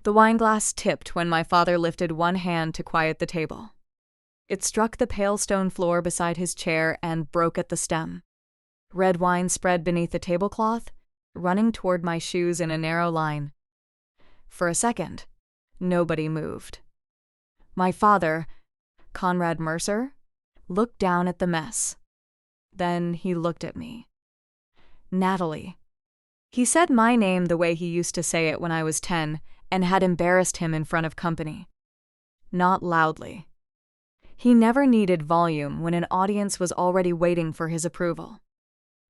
The wineglass tipped when my father lifted one hand to quiet the table. It struck the pale stone floor beside his chair and broke at the stem. Red wine spread beneath the tablecloth, running toward my shoes in a narrow line. For a second, nobody moved. My father, Conrad Mercer, looked down at the mess. Then he looked at me. Natalie. He said my name the way he used to say it when I was 10 and had embarrassed him in front of company. Not loudly. He never needed volume when an audience was already waiting for his approval.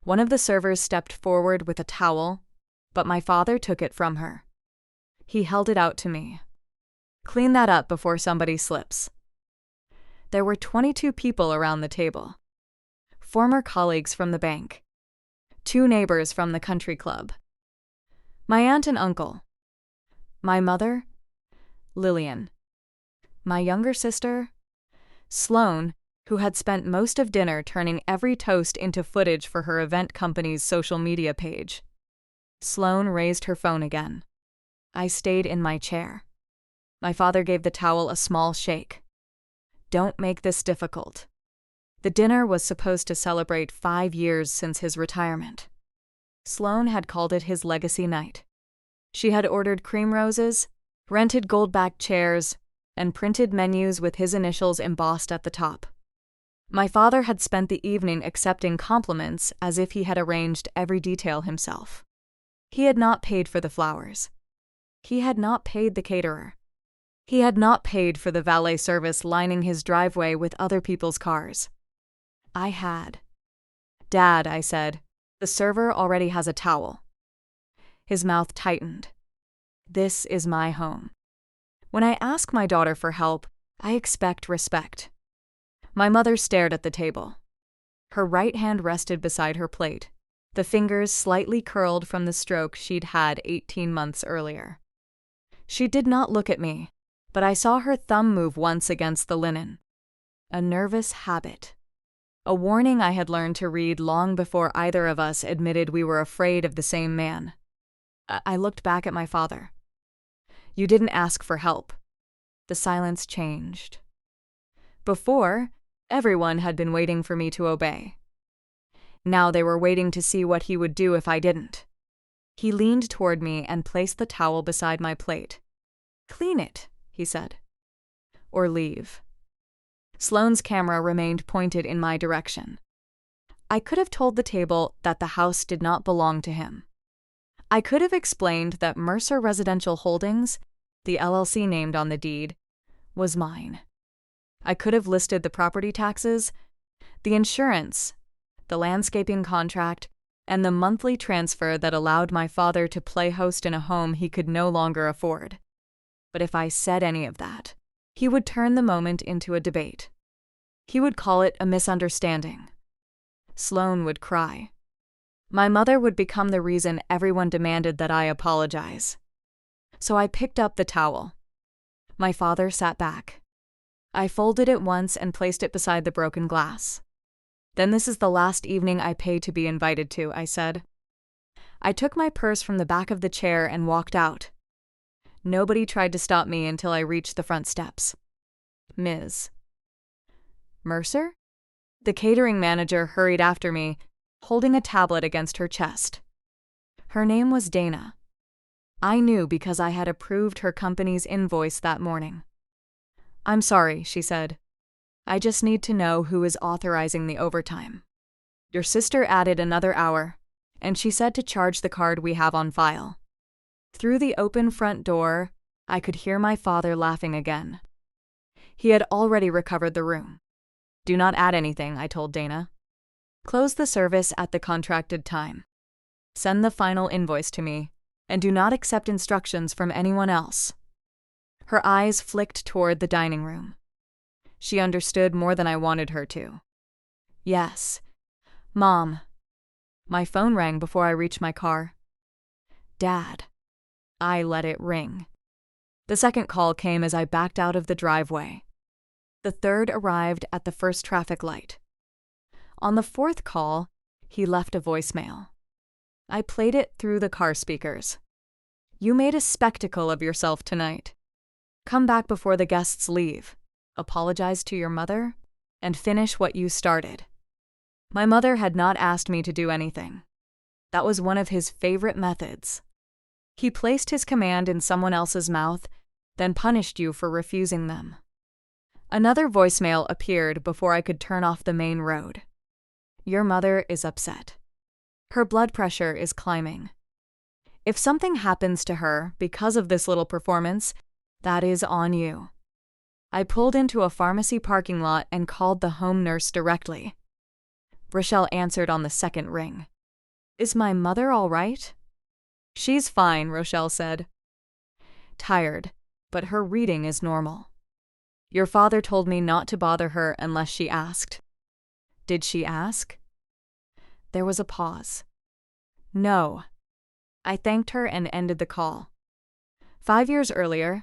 One of the servers stepped forward with a towel, but my father took it from her. He held it out to me. Clean that up before somebody slips. There were 22 people around the table. Former colleagues from the bank. 2 neighbors from the country club. My aunt and uncle. My mother, Lillian. My younger sister, Sloane, who had spent most of dinner turning every toast into footage for her event company's social media page. Sloane raised her phone again. I stayed in my chair. My father gave the towel a small shake. Don't make this difficult. The dinner was supposed to celebrate 5 years since his retirement. Sloane had called it his legacy night. She had ordered cream roses, rented gold-backed chairs, and printed menus with his initials embossed at the top. My father had spent the evening accepting compliments as if he had arranged every detail himself. He had not paid for the flowers. He had not paid the caterer. He had not paid for the valet service lining his driveway with other people's cars. I had. Dad, I said, the server already has a towel. His mouth tightened. This is my home. When I ask my daughter for help, I expect respect. My mother stared at the table. Her right hand rested beside her plate, the fingers slightly curled from the stroke she'd had 18 months earlier. She did not look at me, but I saw her thumb move once against the linen. A nervous habit. A warning I had learned to read long before either of us admitted we were afraid of the same man. I looked back at my father. You didn't ask for help. The silence changed. Before, everyone had been waiting for me to obey. Now they were waiting to see what he would do if I didn't. He leaned toward me and placed the towel beside my plate. Clean it, he said. Or leave. Sloane's camera remained pointed in my direction. I could have told the table that the house did not belong to him. I could have explained that Mercer Residential Holdings, the LLC named on the deed, was mine. I could have listed the property taxes, the insurance, the landscaping contract, and the monthly transfer that allowed my father to play host in a home he could no longer afford. But if I said any of that, he would turn the moment into a debate. He would call it a misunderstanding. Sloane would cry. My mother would become the reason everyone demanded that I apologize. So I picked up the towel. My father sat back. I folded it once and placed it beside the broken glass. Then this is the last evening I pay to be invited to, I said. I took my purse from the back of the chair and walked out. Nobody tried to stop me until I reached the front steps. Ms. Mercer? The catering manager hurried after me, holding a tablet against her chest. Her name was Dana. I knew because I had approved her company's invoice that morning. I'm sorry, she said. I just need to know who is authorizing the overtime. Your sister added another hour, and she said to charge the card we have on file. Through the open front door, I could hear my father laughing again. He had already recovered the room. Do not add anything, I told Dana. Close the service at the contracted time. Send the final invoice to me, and do not accept instructions from anyone else. Her eyes flicked toward the dining room. She understood more than I wanted her to. Yes. Mom. My phone rang before I reached my car. Dad. I let it ring. The second call came as I backed out of the driveway. The third arrived at the first traffic light. On the fourth call, he left a voicemail. I played it through the car speakers. You made a spectacle of yourself tonight. Come back before the guests leave, apologize to your mother, and finish what you started." My mother had not asked me to do anything. That was one of his favorite methods. He placed his command in someone else's mouth, then punished you for refusing them. Another voicemail appeared before I could turn off the main road. "Your mother is upset. Her blood pressure is climbing. If something happens to her because of this little performance, that is on you." I pulled into a pharmacy parking lot and called the home nurse directly. Rochelle answered on the second ring. "Is my mother all right?" "She's fine," Rochelle said. "Tired, but her reading is normal. Your father told me not to bother her unless she asked." "Did she ask?" There was a pause. "No." I thanked her and ended the call. 5 years earlier,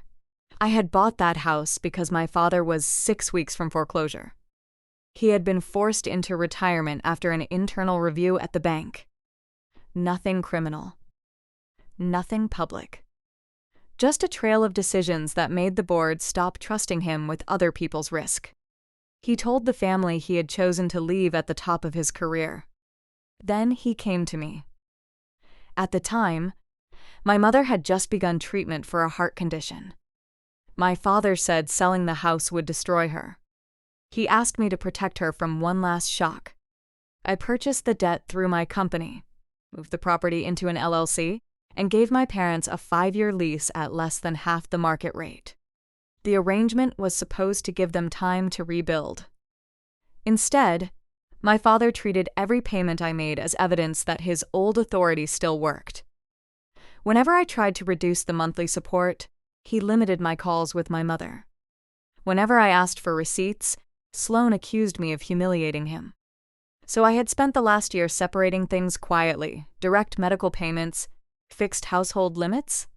I had bought that house because my father was 6 weeks from foreclosure. He had been forced into retirement after an internal review at the bank. Nothing criminal. Nothing public. Just a trail of decisions that made the board stop trusting him with other people's risk. He told the family he had chosen to leave at the top of his career. Then he came to me. At the time, my mother had just begun treatment for a heart condition. My father said selling the house would destroy her. He asked me to protect her from one last shock. I purchased the debt through my company, moved the property into an LLC, and gave my parents a 5-year lease at less than half the market rate. The arrangement was supposed to give them time to rebuild. Instead, my father treated every payment I made as evidence that his old authority still worked. Whenever I tried to reduce the monthly support, he limited my calls with my mother. Whenever I asked for receipts, Sloan accused me of humiliating him. So I had spent the last year separating things quietly: direct medical payments, fixed household limits,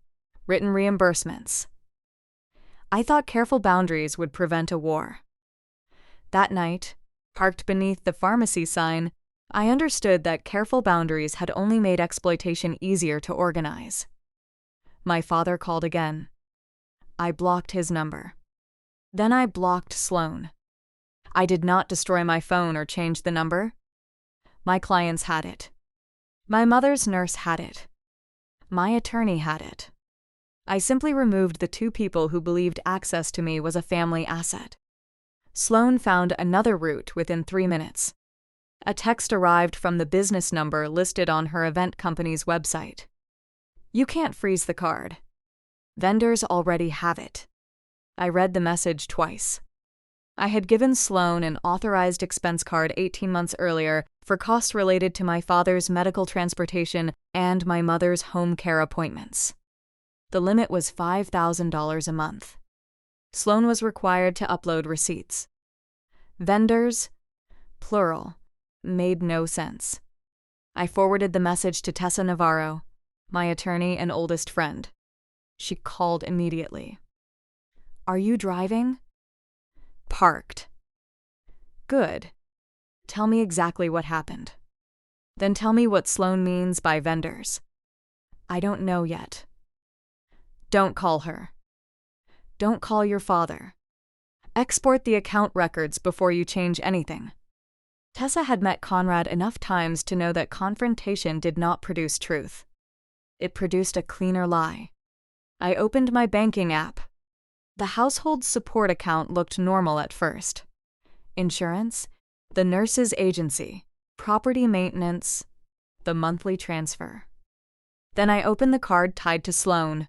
written reimbursements. I thought careful boundaries would prevent a war. That night, parked beneath the pharmacy sign, I understood that careful boundaries had only made exploitation easier to organize. My father called again. I blocked his number. Then I blocked Sloan. I did not destroy my phone or change the number. My clients had it. My mother's nurse had it. My attorney had it. I simply removed the 2 people who believed access to me was a family asset. Sloan found another route within 3 minutes. A text arrived from the business number listed on her event company's website. "You can't freeze the card. Vendors already have it." I read the message twice. I had given Sloan an authorized expense card 18 months earlier for costs related to my father's medical transportation and my mother's home care appointments. The limit was $5,000 a month. Sloan was required to upload receipts. Vendors, plural, made no sense. I forwarded the message to Tessa Navarro, my attorney and oldest friend. She called immediately. "Are you driving?" "Parked." "Good. Tell me exactly what happened. Then tell me what Sloan means by vendors." "I don't know yet." "Don't call her. Don't call your father. Export the account records before you change anything." Tessa had met Conrad enough times to know that confrontation did not produce truth. It produced a cleaner lie. I opened my banking app. The household support account looked normal at first. Insurance, the nurse's agency, property maintenance, the monthly transfer. Then I opened the card tied to Sloan.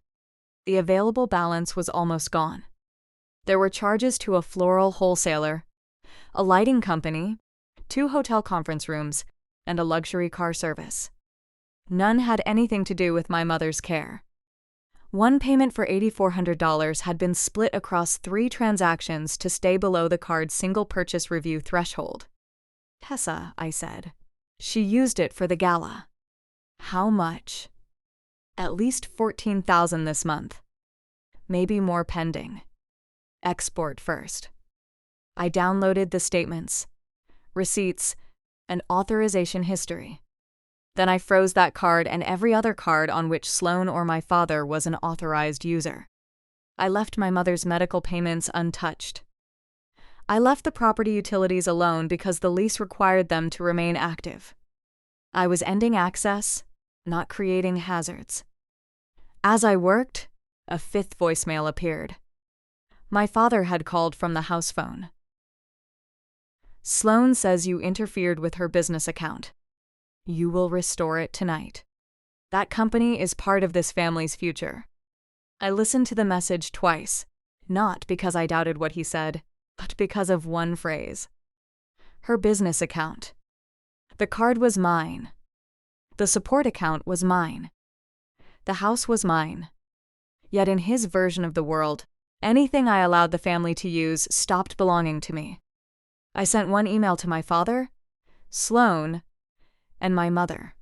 The available balance was almost gone. There were charges to a floral wholesaler, a lighting company, 2 hotel conference rooms, and a luxury car service. None had anything to do with my mother's care. One payment for $8,400 had been split across 3 transactions to stay below the card's single purchase review threshold. "Tessa," I said. "She used it for the gala." "How much?" "At least $14,000 this month. Maybe more pending. Export first." I downloaded the statements, receipts, and authorization history. Then I froze that card and every other card on which Sloan or my father was an authorized user. I left my mother's medical payments untouched. I left the property utilities alone because the lease required them to remain active. I was ending access, not creating hazards. As I worked, a fifth voicemail appeared. My father had called from the house phone. Sloan says you interfered with her business account. You will restore it tonight. That company is part of this family's future. I listened to the message twice, not because I doubted what he said, but because of one phrase. Her business account. The card was mine. The support account was mine. The house was mine. Yet in his version of the world, anything I allowed the family to use stopped belonging to me. I sent one email to my father, Sloan, and my mother.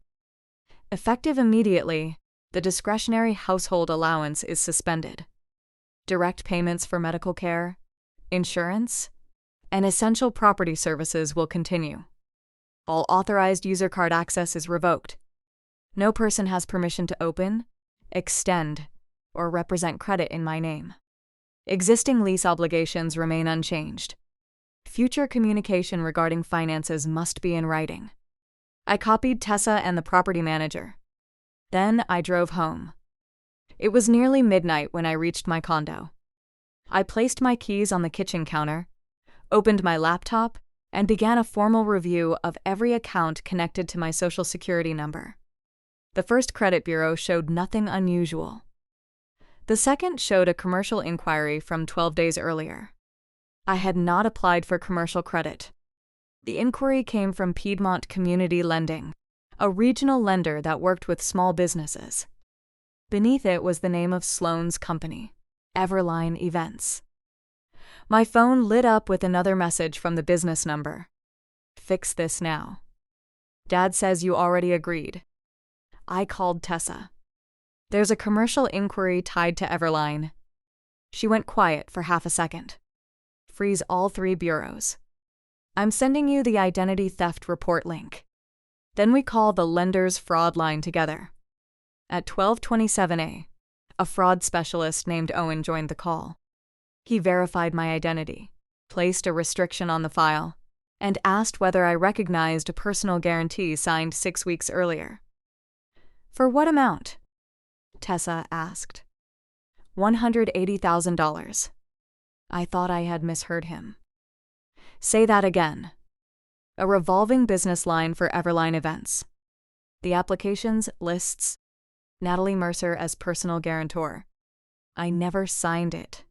Effective immediately, the discretionary household allowance is suspended. Direct payments for medical care, insurance, and essential property services will continue. All authorized user card access is revoked. No person has permission to open, extend, or represent credit in my name. Existing lease obligations remain unchanged. Future communication regarding finances must be in writing. I copied Tessa and the property manager. Then I drove home. It was nearly midnight when I reached my condo. I placed my keys on the kitchen counter, opened my laptop, and began a formal review of every account connected to my Social Security number. The first credit bureau showed nothing unusual. The second showed a commercial inquiry from 12 days earlier. I had not applied for commercial credit. The inquiry came from Piedmont Community Lending, a regional lender that worked with small businesses. Beneath it was the name of Sloan's company, Everline Events. My phone lit up with another message from the business number. Fix this now. Dad says you already agreed. I called Tessa. There's a commercial inquiry tied to Everline. She went quiet for half a second. Freeze all 3 bureaus. I'm sending you the identity theft report link. Then we call the lender's fraud line together. At 12:27 a fraud specialist named Owen joined the call. He verified my identity, placed a restriction on the file, and asked whether I recognized a personal guarantee signed 6 weeks earlier. For what amount? Tessa asked. $180,000. I thought I had misheard him. Say that again. A revolving business line for Everline Events. The applications lists Natalie Mercer as personal guarantor. I never signed it.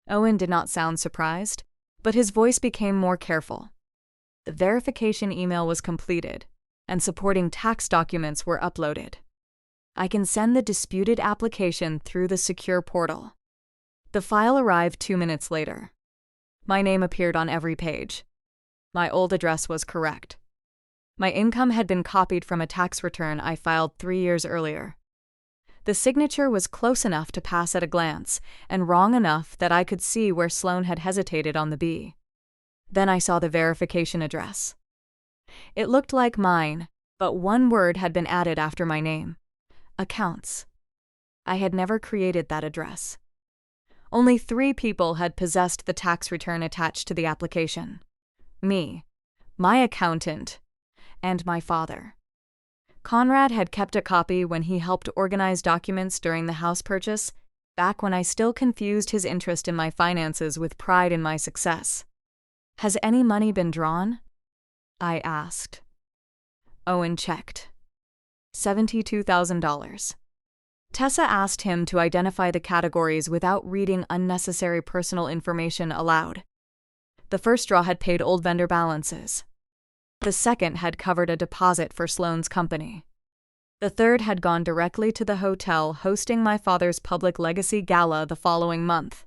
Owen did not sound surprised, but his voice became more careful. The verification email was completed, and supporting tax documents were uploaded. I can send the disputed application through the secure portal. The file arrived 2 minutes later. My name appeared on every page. My old address was correct. My income had been copied from a tax return I filed 3 years earlier. The signature was close enough to pass at a glance, and wrong enough that I could see where Sloan had hesitated on the B. Then I saw the verification address. It looked like mine, but one word had been added after my name. Accounts. I had never created that address. Only 3 people had possessed the tax return attached to the application. Me, my accountant, and my father. Conrad had kept a copy when he helped organize documents during the house purchase, back when I still confused his interest in my finances with pride in my success. Has any money been drawn? I asked. Owen checked. $72,000. Tessa asked him to identify the categories without reading unnecessary personal information aloud. The first draw had paid old vendor balances. The second had covered a deposit for Sloan's company. The third had gone directly to the hotel hosting my father's public legacy gala the following month.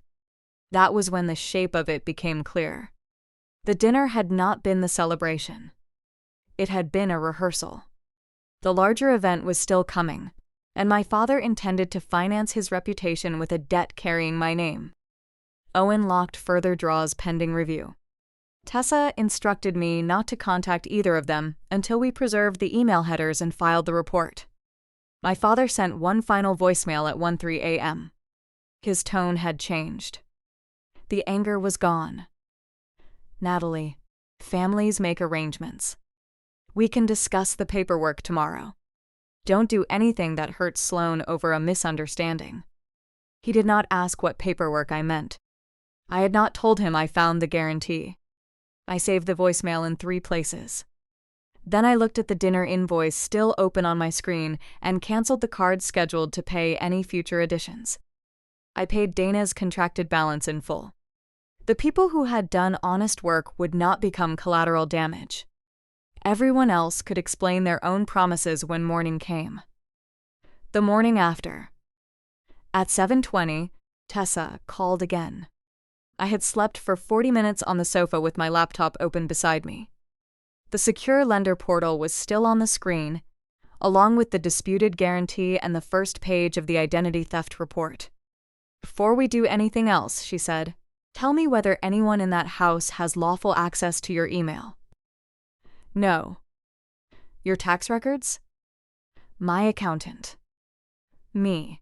That was when the shape of it became clear. The dinner had not been the celebration. It had been a rehearsal. The larger event was still coming, and my father intended to finance his reputation with a debt carrying my name. Owen locked further draws pending review. Tessa instructed me not to contact either of them until we preserved the email headers and filed the report. My father sent one final voicemail at 1:03 a.m. His tone had changed. The anger was gone. "Natalie, families make arrangements. We can discuss the paperwork tomorrow. Don't do anything that hurts Sloan over a misunderstanding." He did not ask what paperwork I meant. I had not told him I found the guarantee. I saved the voicemail in 3 places. Then I looked at the dinner invoice still open on my screen and canceled the card scheduled to pay any future additions. I paid Dana's contracted balance in full. The people who had done honest work would not become collateral damage. Everyone else could explain their own promises when morning came. The morning after. At 7:20, Tessa called again. I had slept for 40 minutes on the sofa with my laptop open beside me. The secure lender portal was still on the screen, along with the disputed guarantee and the first page of the identity theft report. "Before we do anything else," she said, "tell me whether anyone in that house has lawful access to your email." "No." "Your tax records?" "My accountant." "Me."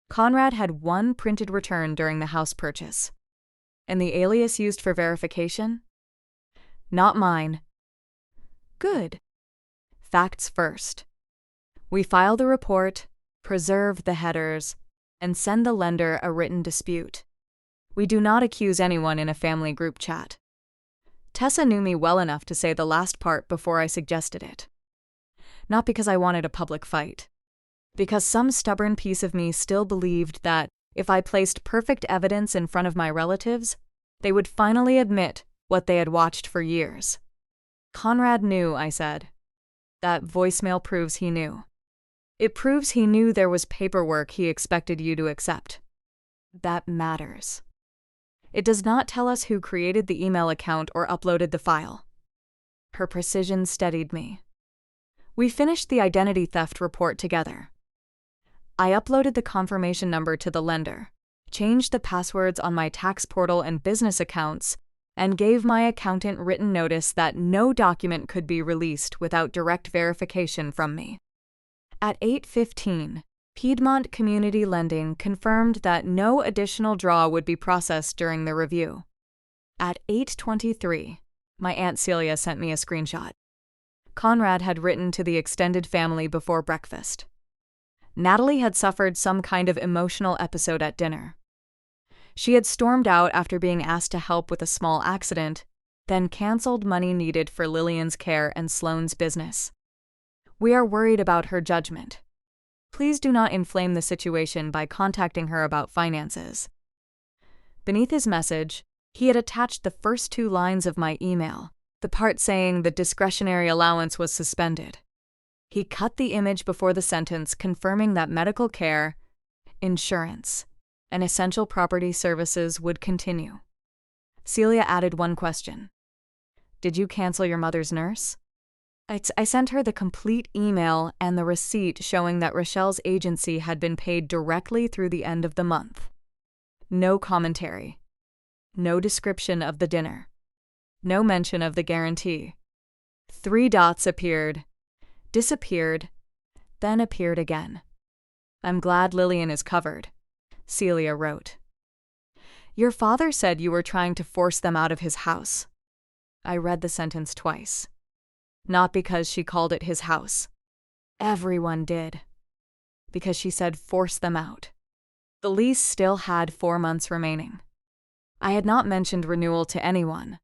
Conrad had one printed return during the house purchase. "And the alias used for verification?" "Not mine." "Good." Facts first. We file the report, preserve the headers, and send the lender a written dispute. We do not accuse anyone in a family group chat. Tessa knew me well enough to say the last part before I suggested it. Not because I wanted a public fight. Because some stubborn piece of me still believed that if I placed perfect evidence in front of my relatives, they would finally admit what they had watched for years. "Conrad knew," I said. "That voicemail proves he knew. It proves he knew there was paperwork he expected you to accept. That matters. It does not tell us who created the email account or uploaded the file." Her precision steadied me. We finished the identity theft report together. I uploaded the confirmation number to the lender, changed the passwords on my tax portal and business accounts, and gave my accountant written notice that no document could be released without direct verification from me. At 8:15, Piedmont Community Lending confirmed that no additional draw would be processed during the review. At 8:23, my Aunt Celia sent me a screenshot. Conrad had written to the extended family before breakfast. Natalie had suffered some kind of emotional episode at dinner. She had stormed out after being asked to help with a small accident, then canceled money needed for Lillian's care and Sloane's business. "We are worried about her judgment. Please do not inflame the situation by contacting her about finances." Beneath his message, he had attached the first 2 lines of my email, the part saying the discretionary allowance was suspended. He cut the image before the sentence confirming that medical care, insurance, and essential property services would continue. Celia added one question. "Did you cancel your mother's nurse?" I sent her the complete email and the receipt showing that Rochelle's agency had been paid directly through the end of the month. No commentary. No description of the dinner. No mention of the guarantee. 3 dots appeared, disappeared, then appeared again. "I'm glad Lillian is covered," Celia wrote. "Your father said you were trying to force them out of his house." I read the sentence twice. Not because she called it his house. Everyone did. Because she said force them out. The lease still had 4 months remaining. I had not mentioned renewal to anyone.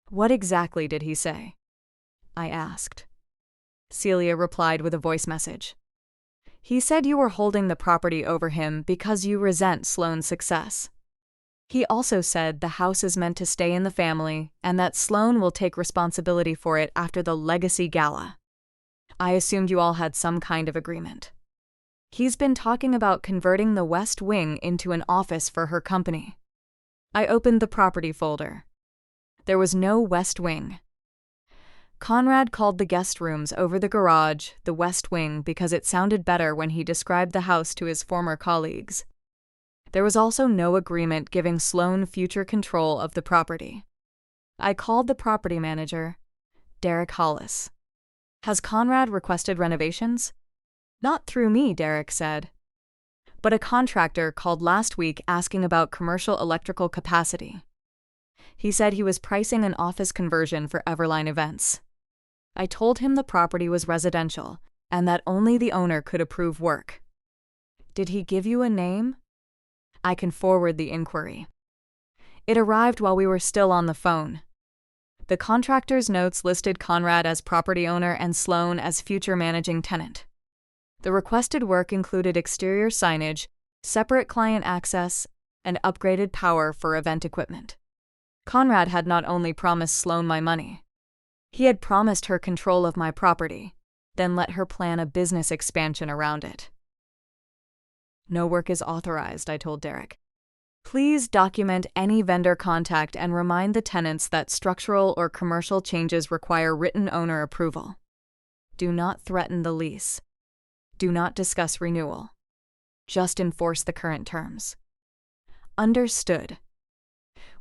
"What exactly did he say?" I asked. Celia replied with a voice message. "He said you were holding the property over him because you resent Sloane's success. He also said the house is meant to stay in the family and that Sloane will take responsibility for it after the legacy gala. I assumed you all had some kind of agreement. He's been talking about converting the West Wing into an office for her company." I opened the property folder. There was no West Wing. Conrad called the guest rooms over the garage the West Wing because it sounded better when he described the house to his former colleagues. There was also no agreement giving Sloane future control of the property. I called the property manager, Derek Hollis. Has Conrad requested renovations? Not through me, Derek said. But a contractor called last week asking about commercial electrical capacity. He said he was pricing an office conversion for Everline Events. I told him the property was residential and that only the owner could approve work. Did he give you a name? I can forward the inquiry. It arrived while we were still on the phone. The contractor's notes listed Conrad as property owner and Sloan as future managing tenant. The requested work included exterior signage, separate client access, and upgraded power for event equipment. Conrad had not only promised Sloan my money. He had promised her control of my property, then let her plan a business expansion around it. No work is authorized, I told Derek. Please document any vendor contact and remind the tenants that structural or commercial changes require written owner approval. Do not threaten the lease. Do not discuss renewal. Just enforce the current terms. Understood.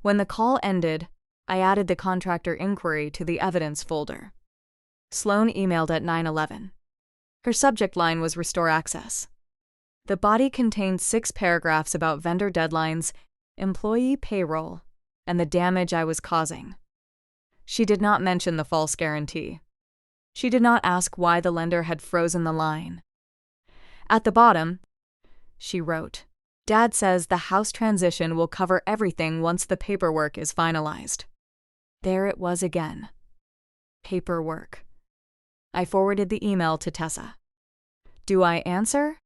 When the call ended, I added the contractor inquiry to the evidence folder. Sloan emailed at 9:11. Her subject line was Restore Access. The body contained 6 paragraphs about vendor deadlines, employee payroll, and the damage I was causing. She did not mention the false guarantee. She did not ask why the lender had frozen the line. At the bottom, she wrote, Dad says the house transition will cover everything once the paperwork is finalized. There it was again. Paperwork. I forwarded the email to Tessa. Do I answer?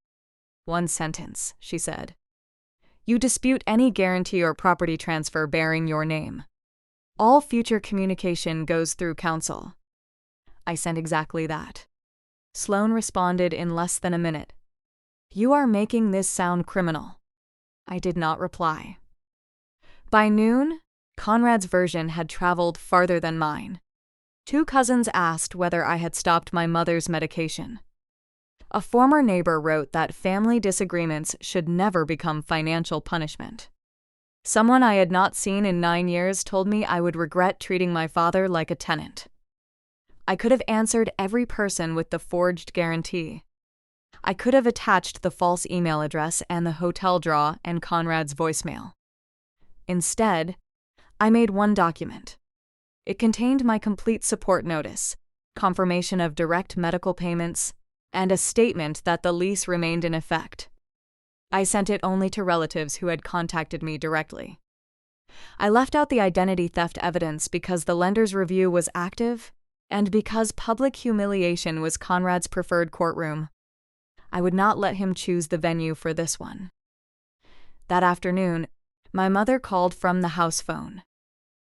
1 sentence, she said. You dispute any guarantee or property transfer bearing your name. All future communication goes through counsel. I sent exactly that. Sloan responded in less than a minute. You are making this sound criminal. I did not reply. By noon, Conrad's version had traveled farther than mine. 2 cousins asked whether I had stopped my mother's medication. A former neighbor wrote that family disagreements should never become financial punishment. Someone I had not seen in 9 years told me I would regret treating my father like a tenant. I could have answered every person with the forged guarantee. I could have attached the false email address and the hotel draw and Conrad's voicemail. Instead, I made one document. It contained my complete support notice, confirmation of direct medical payments, and a statement that the lease remained in effect. I sent it only to relatives who had contacted me directly. I left out the identity theft evidence because the lender's review was active and because public humiliation was Conrad's preferred courtroom. I would not let him choose the venue for this one. That afternoon, my mother called from the house phone.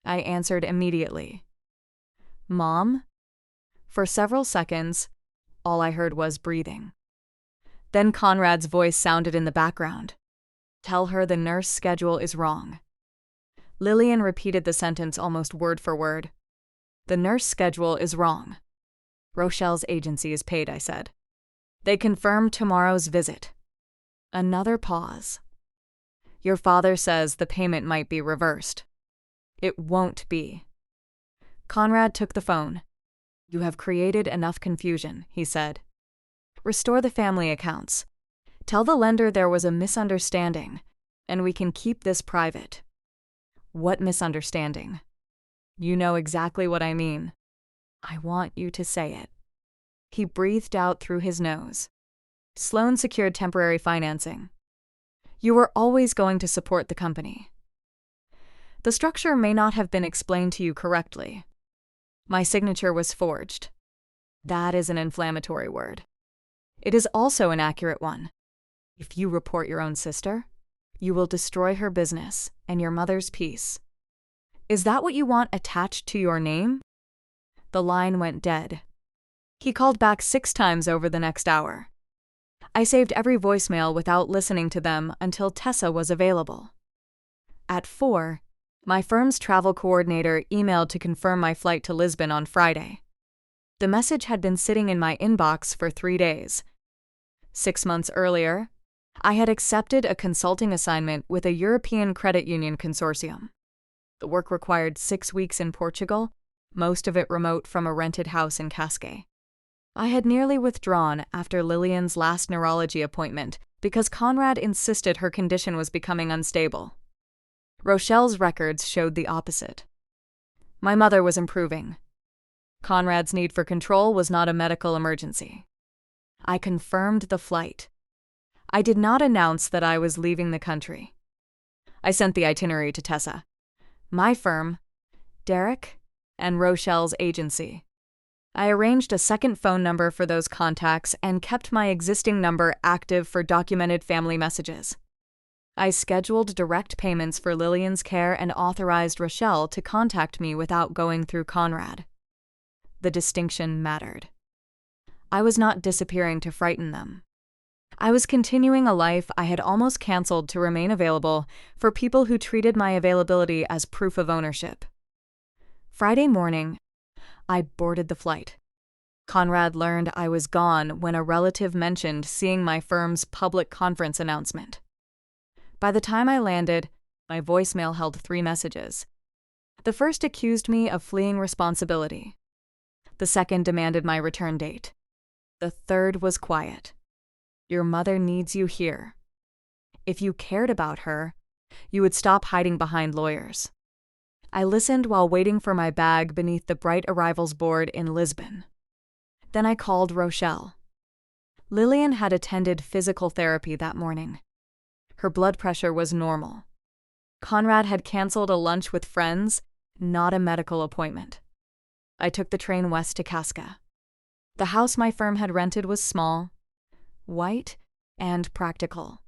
I answered immediately. Mom? For several seconds, all I heard was breathing. Then Conrad's voice sounded in the background. Tell her the nurse schedule is wrong. Lillian repeated the sentence almost word for word. The nurse schedule is wrong. Rochelle's agency is paid, I said. They confirmed tomorrow's visit. Another pause. Your father says the payment might be reversed. It won't be. Conrad took the phone. You have created enough confusion, he said. Restore the family accounts. Tell the lender there was a misunderstanding, and we can keep this private. What misunderstanding? You know exactly what I mean. I want you to say it. He breathed out through his nose. Sloan secured temporary financing. You were always going to support the company. The structure may not have been explained to you correctly. My signature was forged. That is an inflammatory word. It is also an accurate one. If you report your own sister, you will destroy her business and your mother's peace. Is that what you want attached to your name? The line went dead. He called back 6 times over the next hour. I saved every voicemail without listening to them until Tessa was available. At 4, my firm's travel coordinator emailed to confirm my flight to Lisbon on Friday. The message had been sitting in my inbox for 3 days. 6 months earlier, I had accepted a consulting assignment with a European credit union consortium. The work required 6 weeks in Portugal, most of it remote from a rented house in Cascais. I had nearly withdrawn after Lillian's last neurology appointment because Conrad insisted her condition was becoming unstable. Rochelle's records showed the opposite. My mother was improving. Conrad's need for control was not a medical emergency. I confirmed the flight. I did not announce that I was leaving the country. I sent the itinerary to Tessa, my firm, Derek, and Rochelle's agency. I arranged a second phone number for those contacts and kept my existing number active for documented family messages. I scheduled direct payments for Lillian's care and authorized Rochelle to contact me without going through Conrad. The distinction mattered. I was not disappearing to frighten them. I was continuing a life I had almost canceled to remain available for people who treated my availability as proof of ownership. Friday morning, I boarded the flight. Conrad learned I was gone when a relative mentioned seeing my firm's public conference announcement. By the time I landed, my voicemail held 3 messages. The first accused me of fleeing responsibility. The second demanded my return date. The third was quiet. Your mother needs you here. If you cared about her, you would stop hiding behind lawyers. I listened while waiting for my bag beneath the bright arrivals board in Lisbon. Then I called Rochelle. Lillian had attended physical therapy that morning. Her blood pressure was normal. Conrad had canceled a lunch with friends, not a medical appointment. I took the train west to Cascais. The house my firm had rented was small, white, and practical.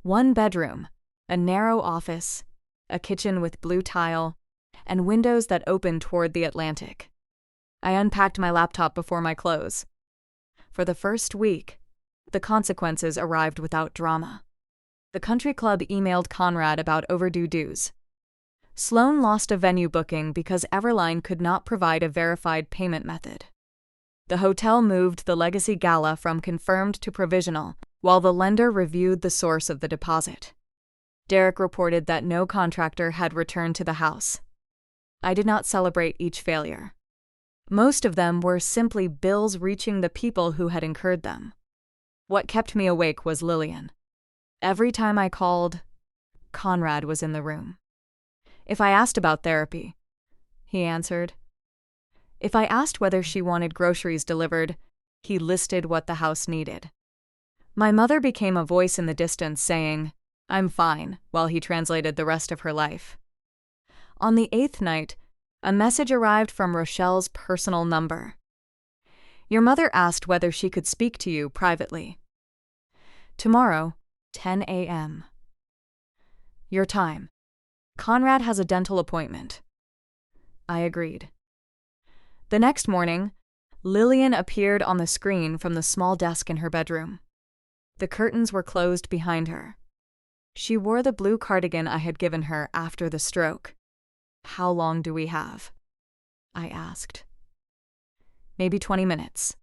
1 bedroom, a narrow office, a kitchen with blue tile, and windows that opened toward the Atlantic. I unpacked my laptop before my close. For the first week, the consequences arrived without drama. The country club emailed Conrad about overdue dues. Sloan lost a venue booking because Everline could not provide a verified payment method. The hotel moved the Legacy Gala from confirmed to provisional, while the lender reviewed the source of the deposit. Derek reported that no contractor had returned to the house. I did not celebrate each failure. Most of them were simply bills reaching the people who had incurred them. What kept me awake was Lillian. Every time I called, Conrad was in the room. If I asked about therapy, he answered. If I asked whether she wanted groceries delivered, he listed what the house needed. My mother became a voice in the distance saying, "I'm fine," while he translated the rest of her life. On the 8th night, a message arrived from Rochelle's personal number. Your mother asked whether she could speak to you privately. Tomorrow, 10 a.m. Your time. Conrad has a dental appointment. I agreed. The next morning, Lillian appeared on the screen from the small desk in her bedroom. The curtains were closed behind her. She wore the blue cardigan I had given her after the stroke. How long do we have? I asked. Maybe 20 minutes.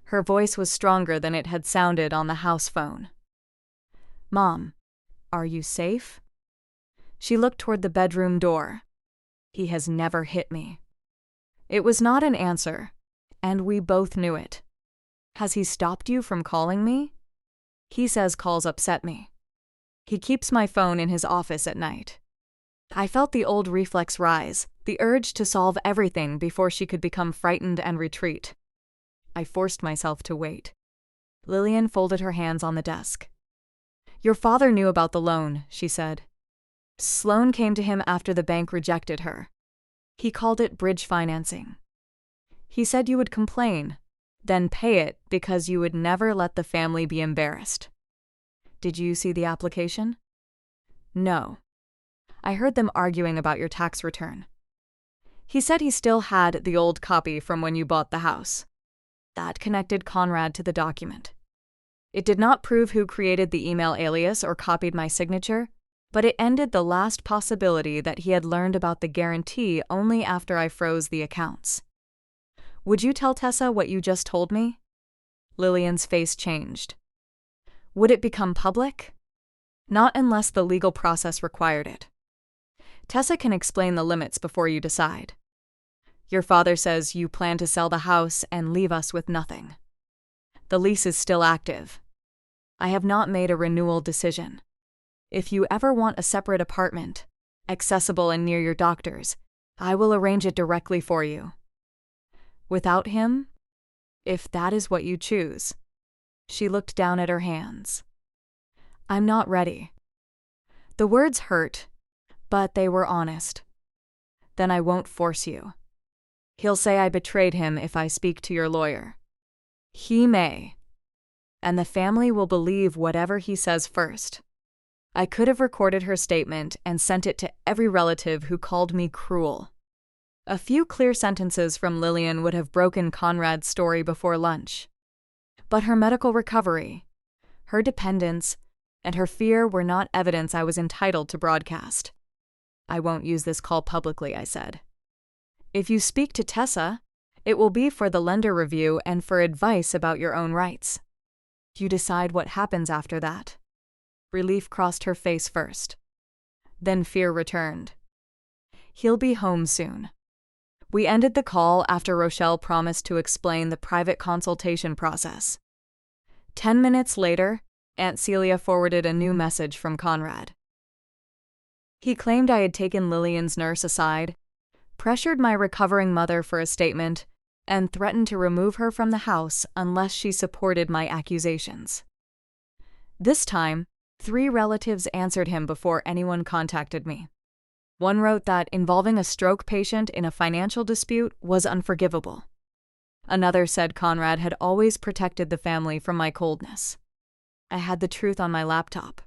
Her voice was stronger than it had sounded on the house phone. Mom, are you safe? She looked toward the bedroom door. He has never hit me. It was not an answer, and we both knew it. Has he stopped you from calling me? He says calls upset me. He keeps my phone in his office at night. I felt the old reflex rise, the urge to solve everything before she could become frightened and retreat. I forced myself to wait. Lillian folded her hands on the desk. Your father knew about the loan, she said. Sloan came to him after the bank rejected her. He called it bridge financing. He said you would complain, then pay it because you would never let the family be embarrassed. Did you see the application? No. I heard them arguing about your tax return. He said he still had the old copy from when you bought the house. That connected Conrad to the document. It did not prove who created the email alias or copied my signature, but it ended the last possibility that he had learned about the guarantee only after I froze the accounts. Would you tell Tessa what you just told me? Lillian's face changed. Would it become public? Not unless the legal process required it. Tessa can explain the limits before you decide. Your father says you plan to sell the house and leave us with nothing. The lease is still active. I have not made a renewal decision. If you ever want a separate apartment, accessible and near your doctors, I will arrange it directly for you. Without him, if that is what you choose. She looked down at her hands. I'm not ready. The words hurt, but they were honest. Then I won't force you. He'll say I betrayed him if I speak to your lawyer. He may. And the family will believe whatever he says first. I could have recorded her statement and sent it to every relative who called me cruel. A few clear sentences from Lillian would have broken Conrad's story before lunch. But her medical recovery, her dependence, and her fear were not evidence I was entitled to broadcast. I won't use this call publicly, I said. If you speak to Tessa, it will be for the lender review and for advice about your own rights. You decide what happens after that. Relief crossed her face first. Then fear returned. He'll be home soon. We ended the call after Rochelle promised to explain the private consultation process. 10 minutes later, Aunt Celia forwarded a new message from Conrad. He claimed I had taken Lillian's nurse aside, pressured my recovering mother for a statement, and threatened to remove her from the house unless she supported my accusations. This time, 3 relatives answered him before anyone contacted me. One wrote that involving a stroke patient in a financial dispute was unforgivable. Another said Conrad had always protected the family from my coldness. I had the truth on my laptop.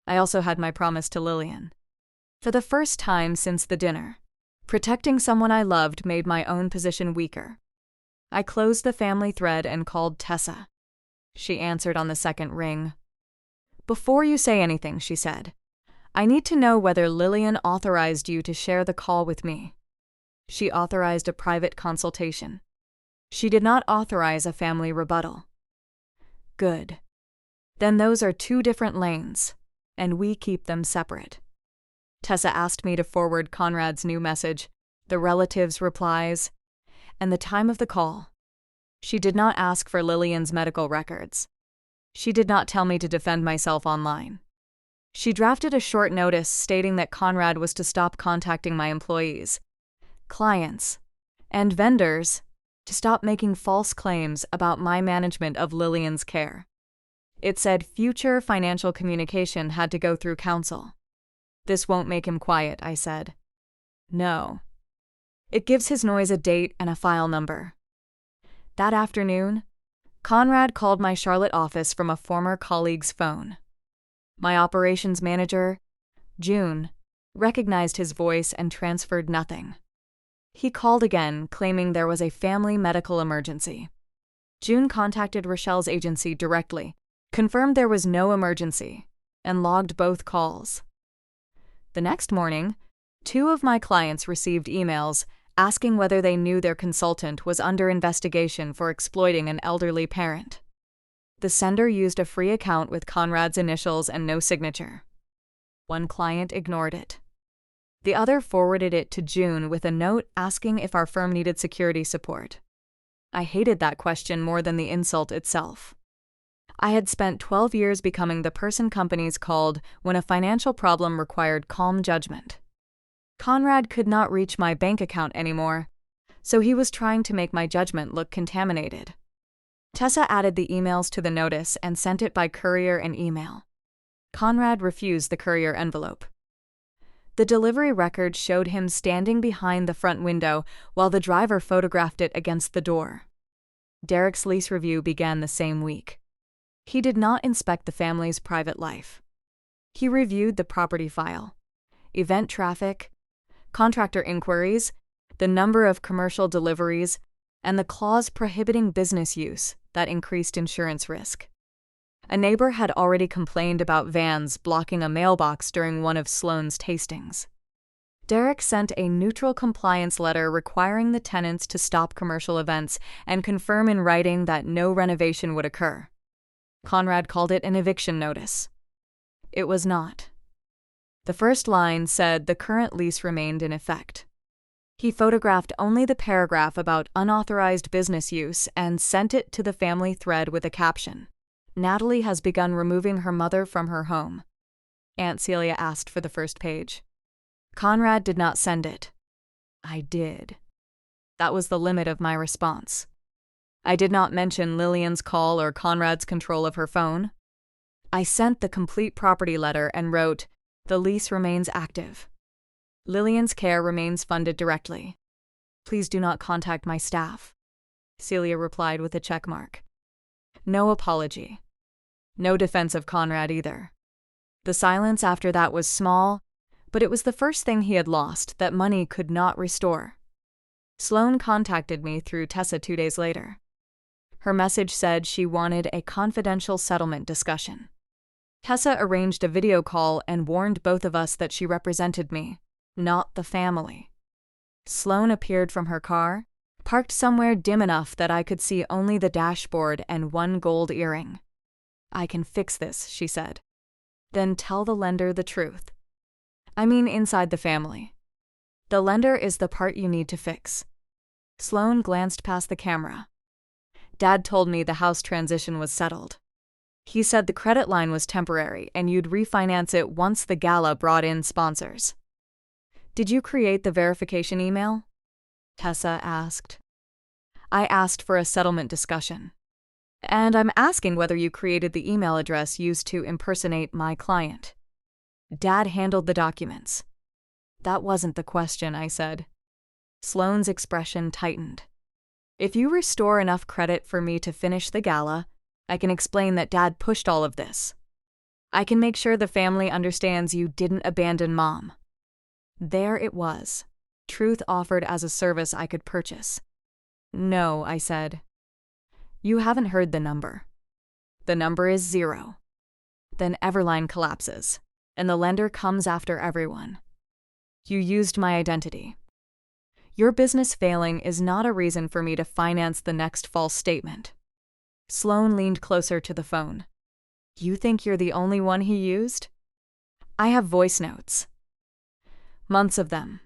I also had my promise to Lillian. For the first time since the dinner, protecting someone I loved made my own position weaker. I closed the family thread and called Tessa. She answered on the second ring. Before you say anything, she said, I need to know whether Lillian authorized you to share the call with me. She authorized a private consultation. She did not authorize a family rebuttal. Good. Then those are 2 different lanes, and we keep them separate. Tessa asked me to forward Conrad's new message, the relatives' replies, and the time of the call. She did not ask for Lillian's medical records. She did not tell me to defend myself online. She drafted a short notice stating that Conrad was to stop contacting my employees, clients, and vendors to stop making false claims about my management of Lillian's care. It said future financial communication had to go through counsel. This won't make him quiet, I said. No. It gives his noise a date and a file number. That afternoon, Conrad called my Charlotte office from a former colleague's phone. My operations manager, June, recognized his voice and transferred nothing. He called again, claiming there was a family medical emergency. June contacted Rochelle's agency directly, confirmed there was no emergency, and logged both calls. The next morning, 2 of my clients received emails asking whether they knew their consultant was under investigation for exploiting an elderly parent. The sender used a free account with Conrad's initials and no signature. One client ignored it. The other forwarded it to June with a note asking if our firm needed security support. I hated that question more than the insult itself. I had spent 12 years becoming the person companies called when a financial problem required calm judgment. Conrad could not reach my bank account anymore, so he was trying to make my judgment look contaminated. Tessa added the emails to the notice and sent it by courier and email. Conrad refused the courier envelope. The delivery record showed him standing behind the front window while the driver photographed it against the door. Derek's lease review began the same week. He did not inspect the family's private life. He reviewed the property file, event traffic, contractor inquiries, the number of commercial deliveries, and the clause prohibiting business use that increased insurance risk. A neighbor had already complained about vans blocking a mailbox during one of Sloane's tastings. Derek sent a neutral compliance letter requiring the tenants to stop commercial events and confirm in writing that no renovation would occur. Conrad called it an eviction notice. It was not. The first line said the current lease remained in effect. He photographed only the paragraph about unauthorized business use and sent it to the family thread with a caption. Natalie has begun removing her mother from her home. Aunt Celia asked for the first page. Conrad did not send it. I did. That was the limit of my response. I did not mention Lillian's call or Conrad's control of her phone. I sent the complete property letter and wrote, "The lease remains active. Lillian's care remains funded directly. Please do not contact my staff." Celia replied with a check mark. No apology. No defense of Conrad either. The silence after that was small, but it was the first thing he had lost that money could not restore. Sloane contacted me through Tessa 2 days later. Her message said she wanted a confidential settlement discussion. Tessa arranged a video call and warned both of us that she represented me, not the family. Sloane appeared from her car, parked somewhere dim enough that I could see only the dashboard and one gold earring. "I can fix this," she said. "Then tell the lender the truth. I mean inside the family. The lender is the part you need to fix." Sloane glanced past the camera. "Dad told me the house transition was settled. He said the credit line was temporary and you'd refinance it once the gala brought in sponsors." "Did you create the verification email?" Tessa asked. "I asked for a settlement discussion. And I'm asking whether you created the email address used to impersonate my client." "Dad handled the documents." "That wasn't the question," I said. Sloane's expression tightened. "If you restore enough credit for me to finish the gala, I can explain that Dad pushed all of this. I can make sure the family understands you didn't abandon Mom." There it was, truth offered as a service I could purchase. "No," I said. "You haven't heard the number. The number is 0. Then Everline collapses, and the lender comes after everyone. You used my identity. Your business failing is not a reason for me to finance the next false statement." Sloane leaned closer to the phone. "You think you're the only one he used?" "I have voice notes. Months of them.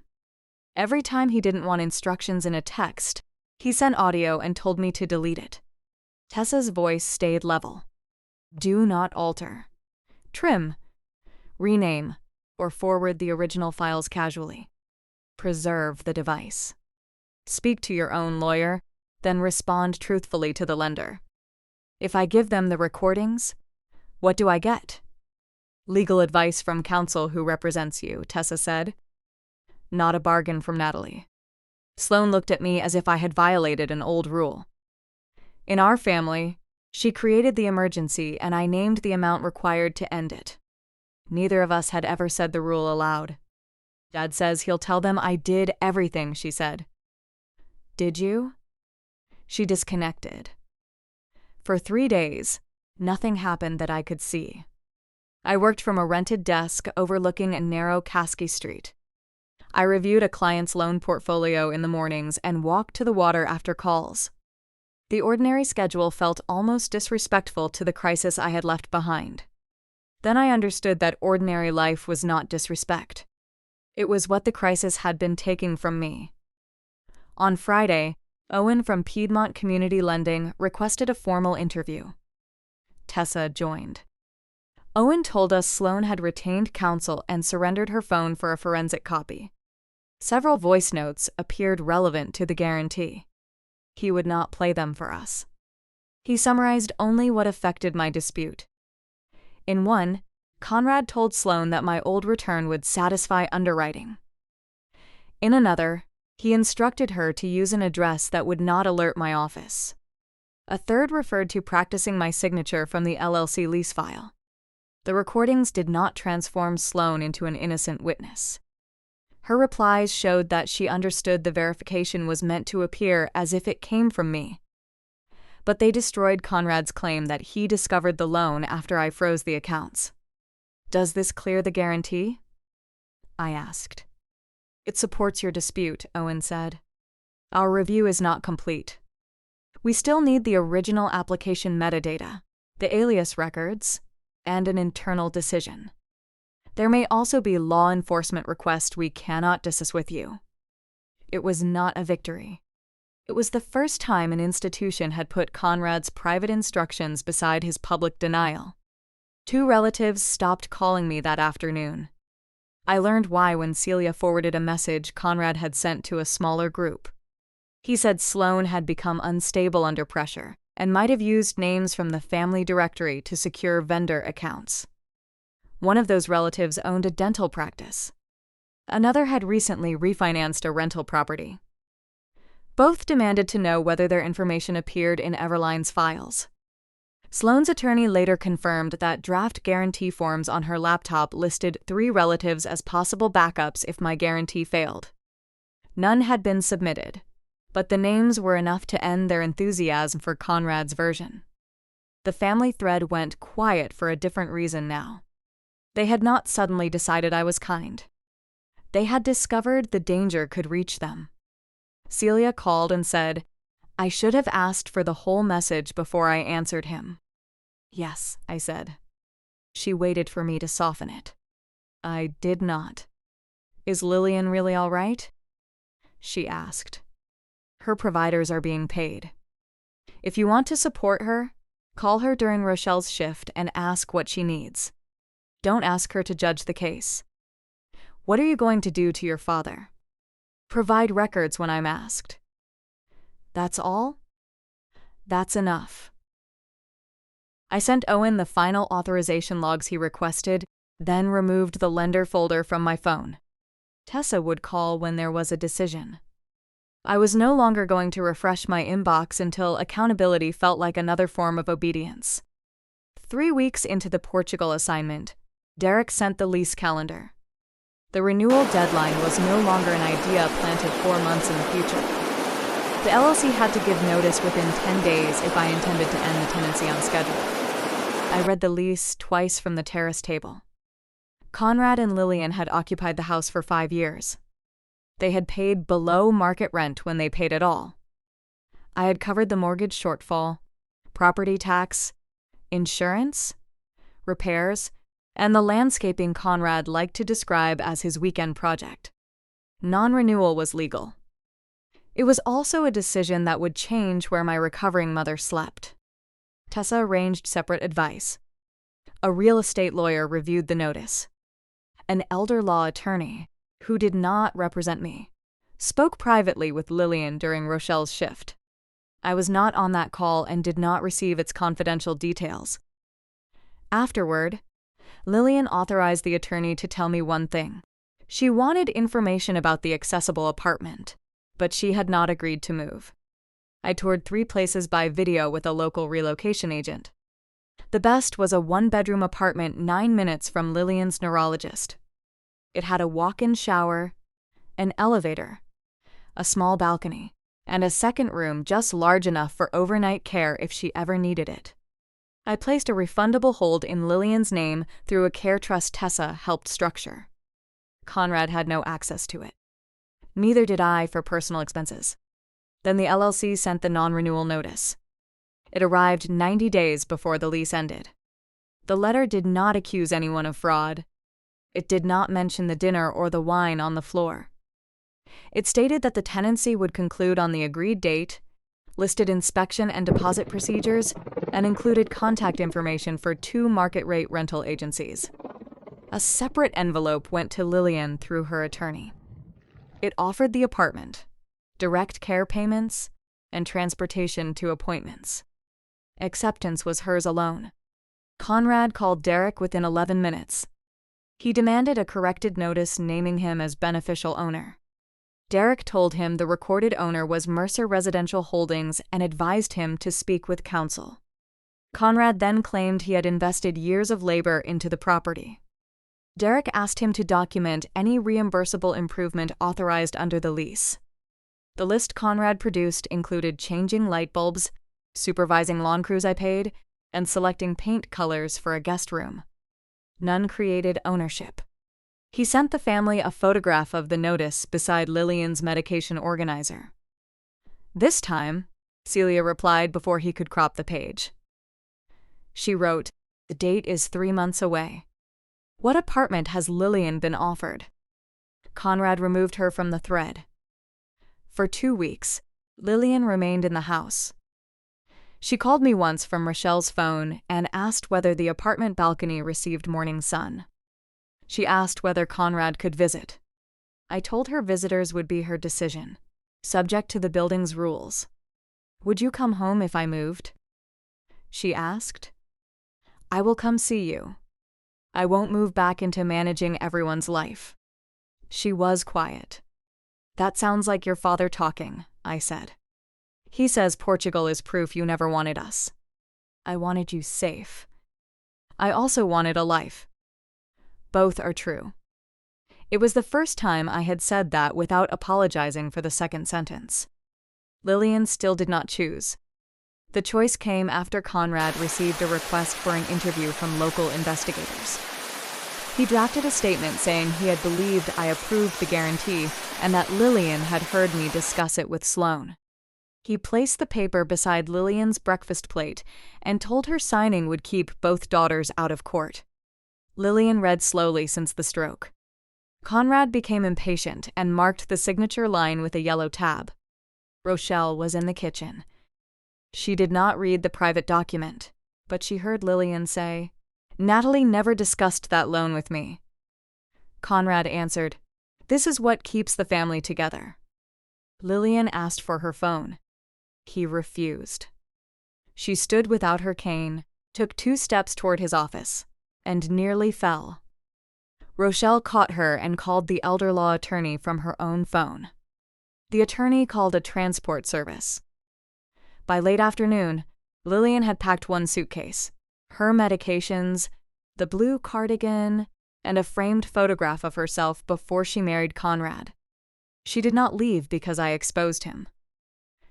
Every time he didn't want instructions in a text, he sent audio and told me to delete it." Tessa's voice stayed level. "Do not alter. Trim. Rename, or forward the original files casually. Preserve the device. Speak to your own lawyer, then respond truthfully to the lender. If I give them the recordings, what do I get?" "Legal advice from counsel who represents you," Tessa said. "Not a bargain from Natalie." Sloane looked at me as if I had violated an old rule. "In our family, she created the emergency and I named the amount required to end it. Neither of us had ever said the rule aloud. Dad says he'll tell them I did everything," she said. "Did you?" She disconnected. For 3 days, nothing happened that I could see. I worked from a rented desk overlooking a narrow Caskey Street. I reviewed a client's loan portfolio in the mornings and walked to the water after calls. The ordinary schedule felt almost disrespectful to the crisis I had left behind. Then I understood that ordinary life was not disrespect. It was what the crisis had been taking from me. On Friday, Owen from Piedmont Community Lending requested a formal interview. Tessa joined. Owen told us Sloane had retained counsel and surrendered her phone for a forensic copy. Several voice notes appeared relevant to the guarantee. He would not play them for us. He summarized only what affected my dispute. In one, Conrad told Sloane that my old return would satisfy underwriting. In another, he instructed her to use an address that would not alert my office. A third referred to practicing my signature from the LLC lease file. The recordings did not transform Sloane into an innocent witness. Her replies showed that she understood the verification was meant to appear as if it came from me. But they destroyed Conrad's claim that he discovered the loan after I froze the accounts. "Does this clear the guarantee?" I asked. "It supports your dispute," Owen said. "Our review is not complete. We still need the original application metadata, the alias records, and an internal decision. There may also be law enforcement requests we cannot discuss with you. It was not a victory. It was the first time an institution had put Conrad's private instructions beside his public denial. 2 relatives stopped calling me that afternoon. I learned why when Celia forwarded a message Conrad had sent to a smaller group. He said Sloane had become unstable under pressure and might have used names from the family directory to secure vendor accounts. One of those relatives owned a dental practice. Another had recently refinanced a rental property. Both demanded to know whether their information appeared in Everline's files. Sloane's attorney later confirmed that draft guarantee forms on her laptop listed 3 relatives as possible backups if my guarantee failed. None had been submitted, but the names were enough to end their enthusiasm for Conrad's version. The family thread went quiet for a different reason now. They had not suddenly decided I was kind. They had discovered the danger could reach them. Celia called and said, "I should have asked for the whole message before I answered him." "Yes," I said. She waited for me to soften it. I did not. "Is Lillian really all right?" she asked. "Her providers are being paid. If you want to support her, call her during Rochelle's shift and ask what she needs. Don't ask her to judge the case. What are you going to do to your father? Provide records when I'm asked." "That's all?" "That's enough." I sent Owen the final authorization logs he requested, then removed the lender folder from my phone. Tessa would call when there was a decision. I was no longer going to refresh my inbox until accountability felt like another form of obedience. 3 weeks into the Portugal assignment, Derek sent the lease calendar. The renewal deadline was no longer an idea planted 4 months in the future. The LLC had to give notice within 10 days if I intended to end the tenancy on schedule. I read the lease twice from the terrace table. Conrad and Lillian had occupied the house for 5 years. They had paid below market rent when they paid at all. I had covered the mortgage shortfall, property tax, insurance, repairs, and the landscaping Conrad liked to describe as his weekend project. Non-renewal was legal. It was also a decision that would change where my recovering mother slept. Tessa arranged separate advice. A real estate lawyer reviewed the notice. An elder law attorney, who did not represent me, spoke privately with Lillian during Rochelle's shift. I was not on that call and did not receive its confidential details. Afterward, Lillian authorized the attorney to tell me one thing. She wanted information about the accessible apartment, but she had not agreed to move. I toured 3 places by video with a local relocation agent. The best was a 1-bedroom apartment 9 minutes from Lillian's neurologist. It had a walk-in shower, an elevator, a small balcony, and a second room just large enough for overnight care if she ever needed it. I placed a refundable hold in Lillian's name through a care trust Tessa helped structure. Conrad had no access to it. Neither did I for personal expenses. Then the LLC sent the non-renewal notice. It arrived 90 days before the lease ended. The letter did not accuse anyone of fraud. It did not mention the dinner or the wine on the floor. It stated that the tenancy would conclude on the agreed date, listed inspection and deposit procedures, and included contact information for 2 market-rate rental agencies. A separate envelope went to Lillian through her attorney. It offered the apartment, direct care payments, and transportation to appointments. Acceptance was hers alone. Conrad called Derek within 11 minutes. He demanded a corrected notice naming him as beneficial owner. Derek told him the recorded owner was Mercer Residential Holdings and advised him to speak with counsel. Conrad then claimed he had invested years of labor into the property. Derek asked him to document any reimbursable improvement authorized under the lease. The list Conrad produced included changing light bulbs, supervising lawn crews I paid, and selecting paint colors for a guest room. None created ownership. He sent the family a photograph of the notice beside Lillian's medication organizer. "This time," Celia replied before he could crop the page. She wrote, "The date is 3 months away. What apartment has Lillian been offered? Conrad removed her from the thread. For 2 weeks, Lillian remained in the house. She called me once from Rochelle's phone and asked whether the apartment balcony received morning sun. She asked whether Conrad could visit. I told her visitors would be her decision, subject to the building's rules. Would you come home if I moved? She asked. I will come see you. I won't move back into managing everyone's life. She was quiet. That sounds like your father talking, I said. He says Portugal is proof you never wanted us. I wanted you safe. I also wanted a life. Both are true. It was the first time I had said that without apologizing for the second sentence. Lillian still did not choose. The choice came after Conrad received a request for an interview from local investigators. He drafted a statement saying he had believed I approved the guarantee and that Lillian had heard me discuss it with Sloane. He placed the paper beside Lillian's breakfast plate and told her signing would keep both daughters out of court. Lillian read slowly since the stroke. Conrad became impatient and marked the signature line with a yellow tab. Rochelle was in the kitchen. She did not read the private document, but she heard Lillian say, Natalie never discussed that loan with me. Conrad answered, This is what keeps the family together. Lillian asked for her phone. He refused. She stood without her cane, took 2 steps toward his office, and nearly fell. Rochelle caught her and called the elder law attorney from her own phone. The attorney called a transport service. By late afternoon, Lillian had packed 1 suitcase, her medications, the blue cardigan, and a framed photograph of herself before she married Conrad. She did not leave because I exposed him.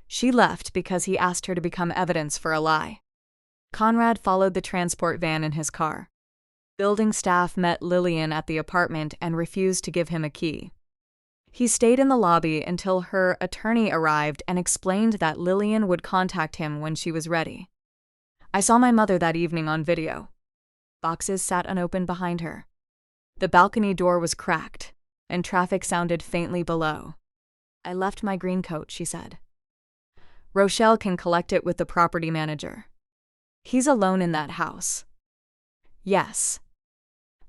She left because he asked her to become evidence for a lie. Conrad followed the transport van in his car. Building staff met Lillian at the apartment and refused to give him a key. He stayed in the lobby until her attorney arrived and explained that Lillian would contact him when she was ready. I saw my mother that evening on video. Boxes sat unopened behind her. The balcony door was cracked, and traffic sounded faintly below. I left my green coat, she said. Rochelle can collect it with the property manager. He's alone in that house. Yes.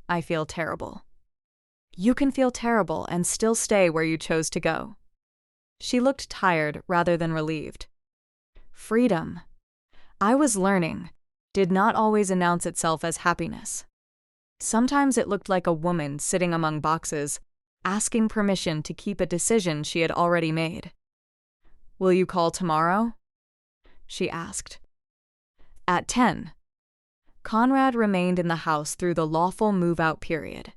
I feel terrible. You can feel terrible and still stay where you chose to go. She looked tired rather than relieved. Freedom, I was learning, did not always announce itself as happiness. Sometimes it looked like a woman sitting among boxes, asking permission to keep a decision she had already made. Will you call tomorrow? She asked. At 10. Conrad remained in the house through the lawful move-out period.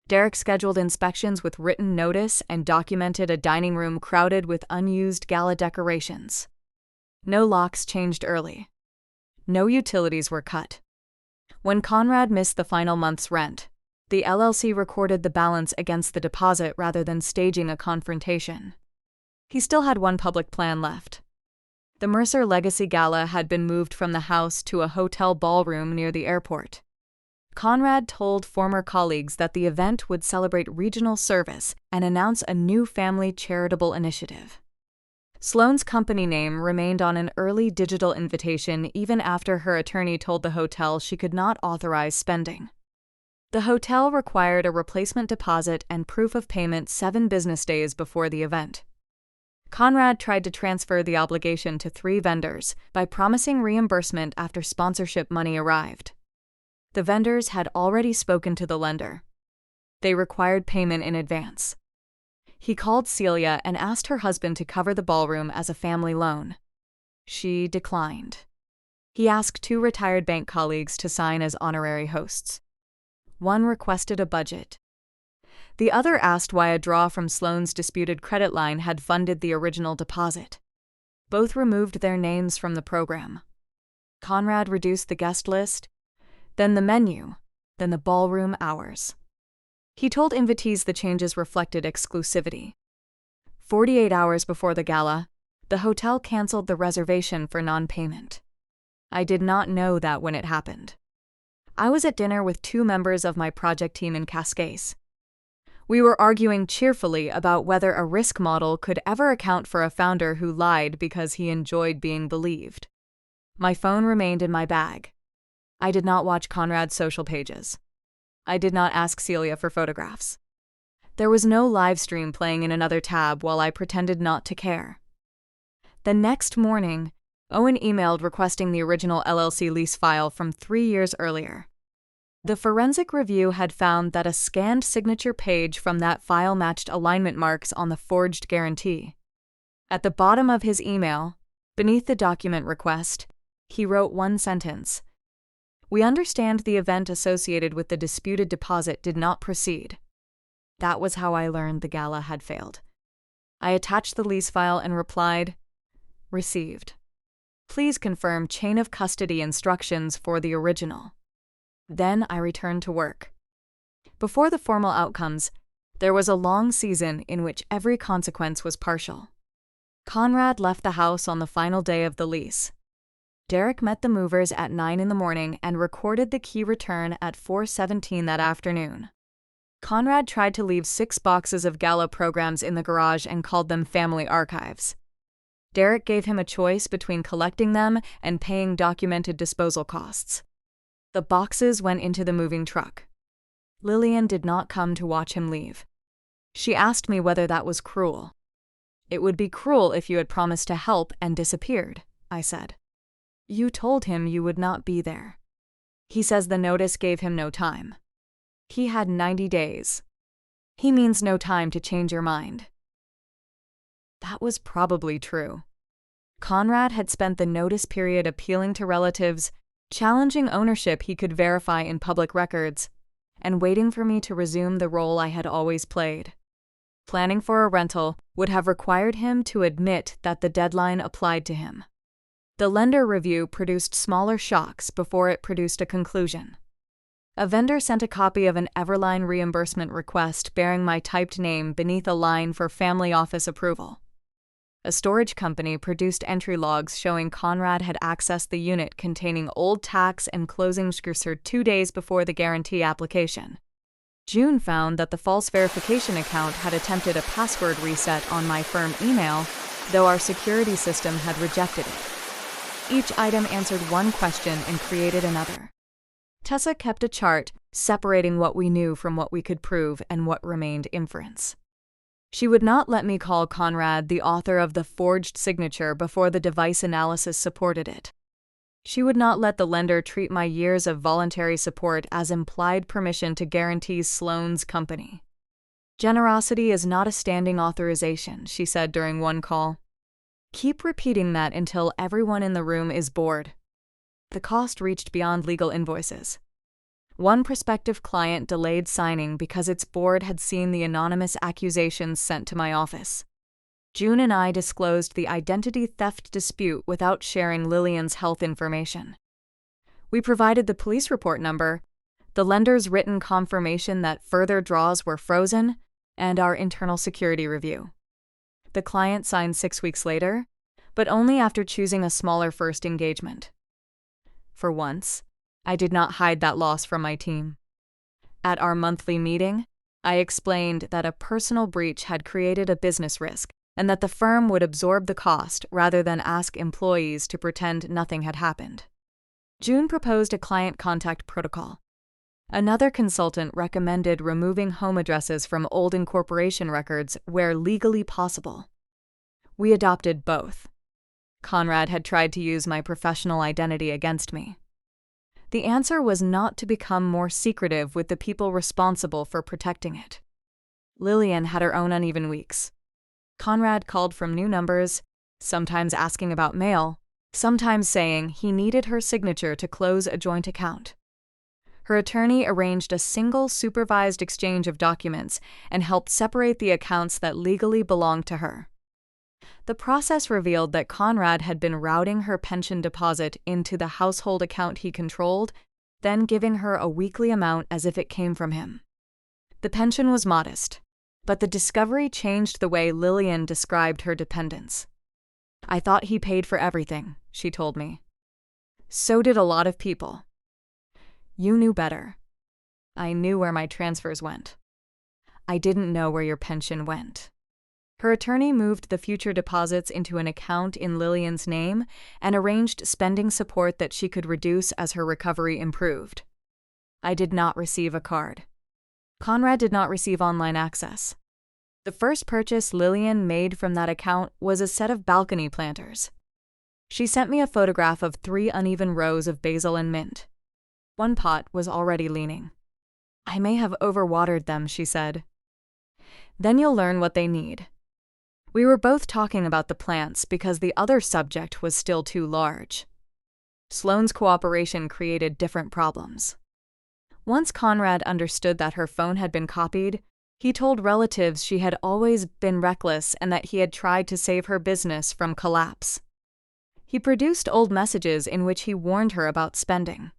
Derek scheduled inspections with written notice and documented a dining room crowded with unused gala decorations. No locks changed early. No utilities were cut. When Conrad missed the final month's rent, the LLC recorded the balance against the deposit rather than staging a confrontation. He still had one public plan left. The Mercer Legacy Gala had been moved from the house to a hotel ballroom near the airport. Conrad told former colleagues that the event would celebrate regional service and announce a new family charitable initiative. Sloane's company name remained on an early digital invitation even after her attorney told the hotel she could not authorize spending. The hotel required a replacement deposit and proof of payment 7 business days before the event. Conrad tried to transfer the obligation to 3 vendors by promising reimbursement after sponsorship money arrived. The vendors had already spoken to the lender. They required payment in advance. He called Celia and asked her husband to cover the ballroom as a family loan. She declined. He asked 2 retired bank colleagues to sign as honorary hosts. One requested a budget. The other asked why a draw from Sloane's disputed credit line had funded the original deposit. Both removed their names from the program. Conrad reduced the guest list, then the menu, then the ballroom hours. He told invitees the changes reflected exclusivity. 48 hours before the gala, the hotel canceled the reservation for non-payment. I did not know that when it happened. I was at dinner with 2 members of my project team in Cascais. We were arguing cheerfully about whether a risk model could ever account for a founder who lied because he enjoyed being believed. My phone remained in my bag. I did not watch Conrad's social pages. I did not ask Celia for photographs. There was no live stream playing in another tab while I pretended not to care. The next morning, Owen emailed requesting the original LLC lease file from 3 years earlier. The forensic review had found that a scanned signature page from that file matched alignment marks on the forged guarantee. At the bottom of his email, beneath the document request, he wrote one sentence: "We understand the event associated with the disputed deposit did not proceed." That was how I learned the gala had failed. I attached the lease file and replied, "Received. Please confirm chain of custody instructions for the original." Then I returned to work. Before the formal outcomes, there was a long season in which every consequence was partial. Conrad left the house on the final day of the lease. Derek met the movers at 9 in the morning and recorded the key return at 4:17 that afternoon. Conrad tried to leave 6 boxes of gala programs in the garage and called them family archives. Derek gave him a choice between collecting them and paying documented disposal costs. The boxes went into the moving truck. Lillian did not come to watch him leave. She asked me whether that was cruel. "It would be cruel if you had promised to help and disappeared," I said. "You told him you would not be there. He says the notice gave him no time. He had 90 days. He means no time to change your mind." That was probably true. Conrad had spent the notice period appealing to relatives, challenging ownership he could verify in public records, and waiting for me to resume the role I had always played. Planning for a rental would have required him to admit that the deadline applied to him. The lender review produced smaller shocks before it produced a conclusion. A vendor sent a copy of an Everline reimbursement request bearing my typed name beneath a line for family office approval. A storage company produced entry logs showing Conrad had accessed the unit containing old tax and closing screenshots 2 days before the guarantee application. June found that the false verification account had attempted a password reset on my firm email, though our security system had rejected it. Each item answered one question and created another. Tessa kept a chart separating what we knew from what we could prove and what remained inference. She would not let me call Conrad the author of the forged signature before the device analysis supported it. She would not let the lender treat my years of voluntary support as implied permission to guarantee Sloan's company. "Generosity is not a standing authorization," she said during one call. "Keep repeating that until everyone in the room is bored." The cost reached beyond legal invoices. One prospective client delayed signing because its board had seen the anonymous accusations sent to my office. June and I disclosed the identity theft dispute without sharing Lillian's health information. We provided the police report number, the lender's written confirmation that further draws were frozen, and our internal security review. The client signed 6 weeks later, but only after choosing a smaller first engagement. For once, I did not hide that loss from my team. At our monthly meeting, I explained that a personal breach had created a business risk and that the firm would absorb the cost rather than ask employees to pretend nothing had happened. June proposed a client contact protocol. Another consultant recommended removing home addresses from old incorporation records where legally possible. We adopted both. Conrad had tried to use my professional identity against me. The answer was not to become more secretive with the people responsible for protecting it. Lillian had her own uneven weeks. Conrad called from new numbers, sometimes asking about mail, sometimes saying he needed her signature to close a joint account. Her attorney arranged a single supervised exchange of documents and helped separate the accounts that legally belonged to her. The process revealed that Conrad had been routing her pension deposit into the household account he controlled, then giving her a weekly amount as if it came from him. The pension was modest, but the discovery changed the way Lillian described her dependence. "I thought he paid for everything," she told me. "So did a lot of people." You knew better. I knew where my transfers went. I didn't know where your pension went. Her attorney moved the future deposits into an account in Lillian's name and arranged spending support that she could reduce as her recovery improved. I did not receive a card. Conrad did not receive online access. The first purchase Lillian made from that account was a set of balcony planters. She sent me a photograph of 3 uneven rows of basil and mint. One pot was already leaning. I may have overwatered them, she said. Then you'll learn what they need. We were both talking about the plants because the other subject was still too large. Sloane's cooperation created different problems. Once Conrad understood that her phone had been copied, he told relatives she had always been reckless and that he had tried to save her business from collapse. He produced old messages in which he warned her about spending.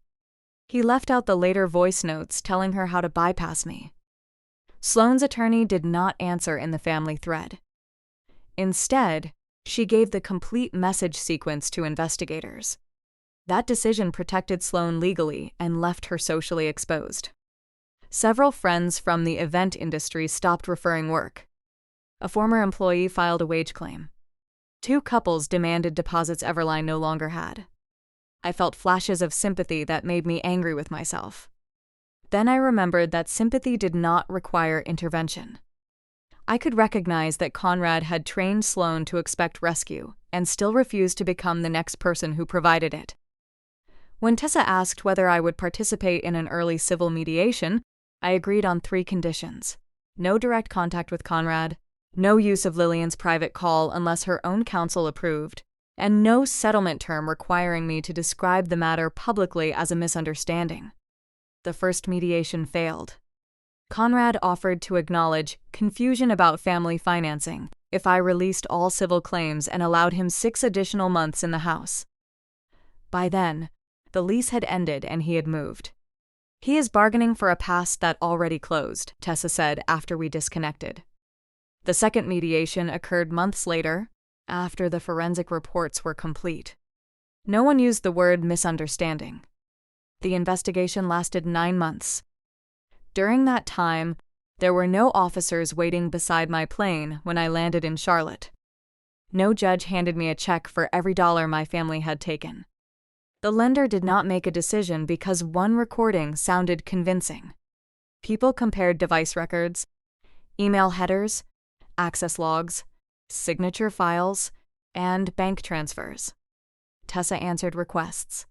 He left out the later voice notes telling her how to bypass me. Sloane's attorney did not answer in the family thread. Instead, she gave the complete message sequence to investigators. That decision protected Sloane legally and left her socially exposed. Several friends from the event industry stopped referring work. A former employee filed a wage claim. 2 couples demanded deposits Everline no longer had. I felt flashes of sympathy that made me angry with myself. Then I remembered that sympathy did not require intervention. I could recognize that Conrad had trained Sloane to expect rescue and still refused to become the next person who provided it. When Tessa asked whether I would participate in an early civil mediation, I agreed on 3 conditions: no direct contact with Conrad, no use of Lillian's private call unless her own counsel approved, and no settlement term requiring me to describe the matter publicly as a misunderstanding. The first mediation failed. Conrad offered to acknowledge confusion about family financing if I released all civil claims and allowed him 6 additional months in the house. By then, the lease had ended and he had moved. He is bargaining for a past that already closed, Tessa said after we disconnected. The second mediation occurred months later, after the forensic reports were complete. No one used the word misunderstanding. The investigation lasted 9 months. During that time, there were no officers waiting beside my plane when I landed in Charlotte. No judge handed me a check for every dollar my family had taken. The lender did not make a decision because one recording sounded convincing. People compared device records, email headers, access logs, signature files, and bank transfers. Tessa answered requests.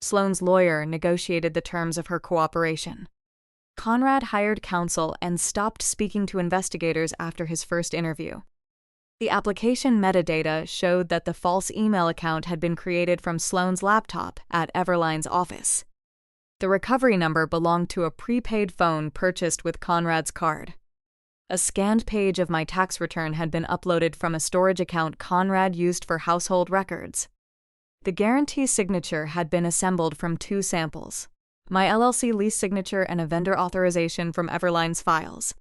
Sloane's lawyer negotiated the terms of her cooperation. Conrad hired counsel and stopped speaking to investigators after his first interview. The application metadata showed that the false email account had been created from Sloane's laptop at Everline's office. The recovery number belonged to a prepaid phone purchased with Conrad's card. A scanned page of my tax return had been uploaded from a storage account Conrad used for household records. The guarantee signature had been assembled from 2 samples: my LLC lease signature and a vendor authorization from Everline's files.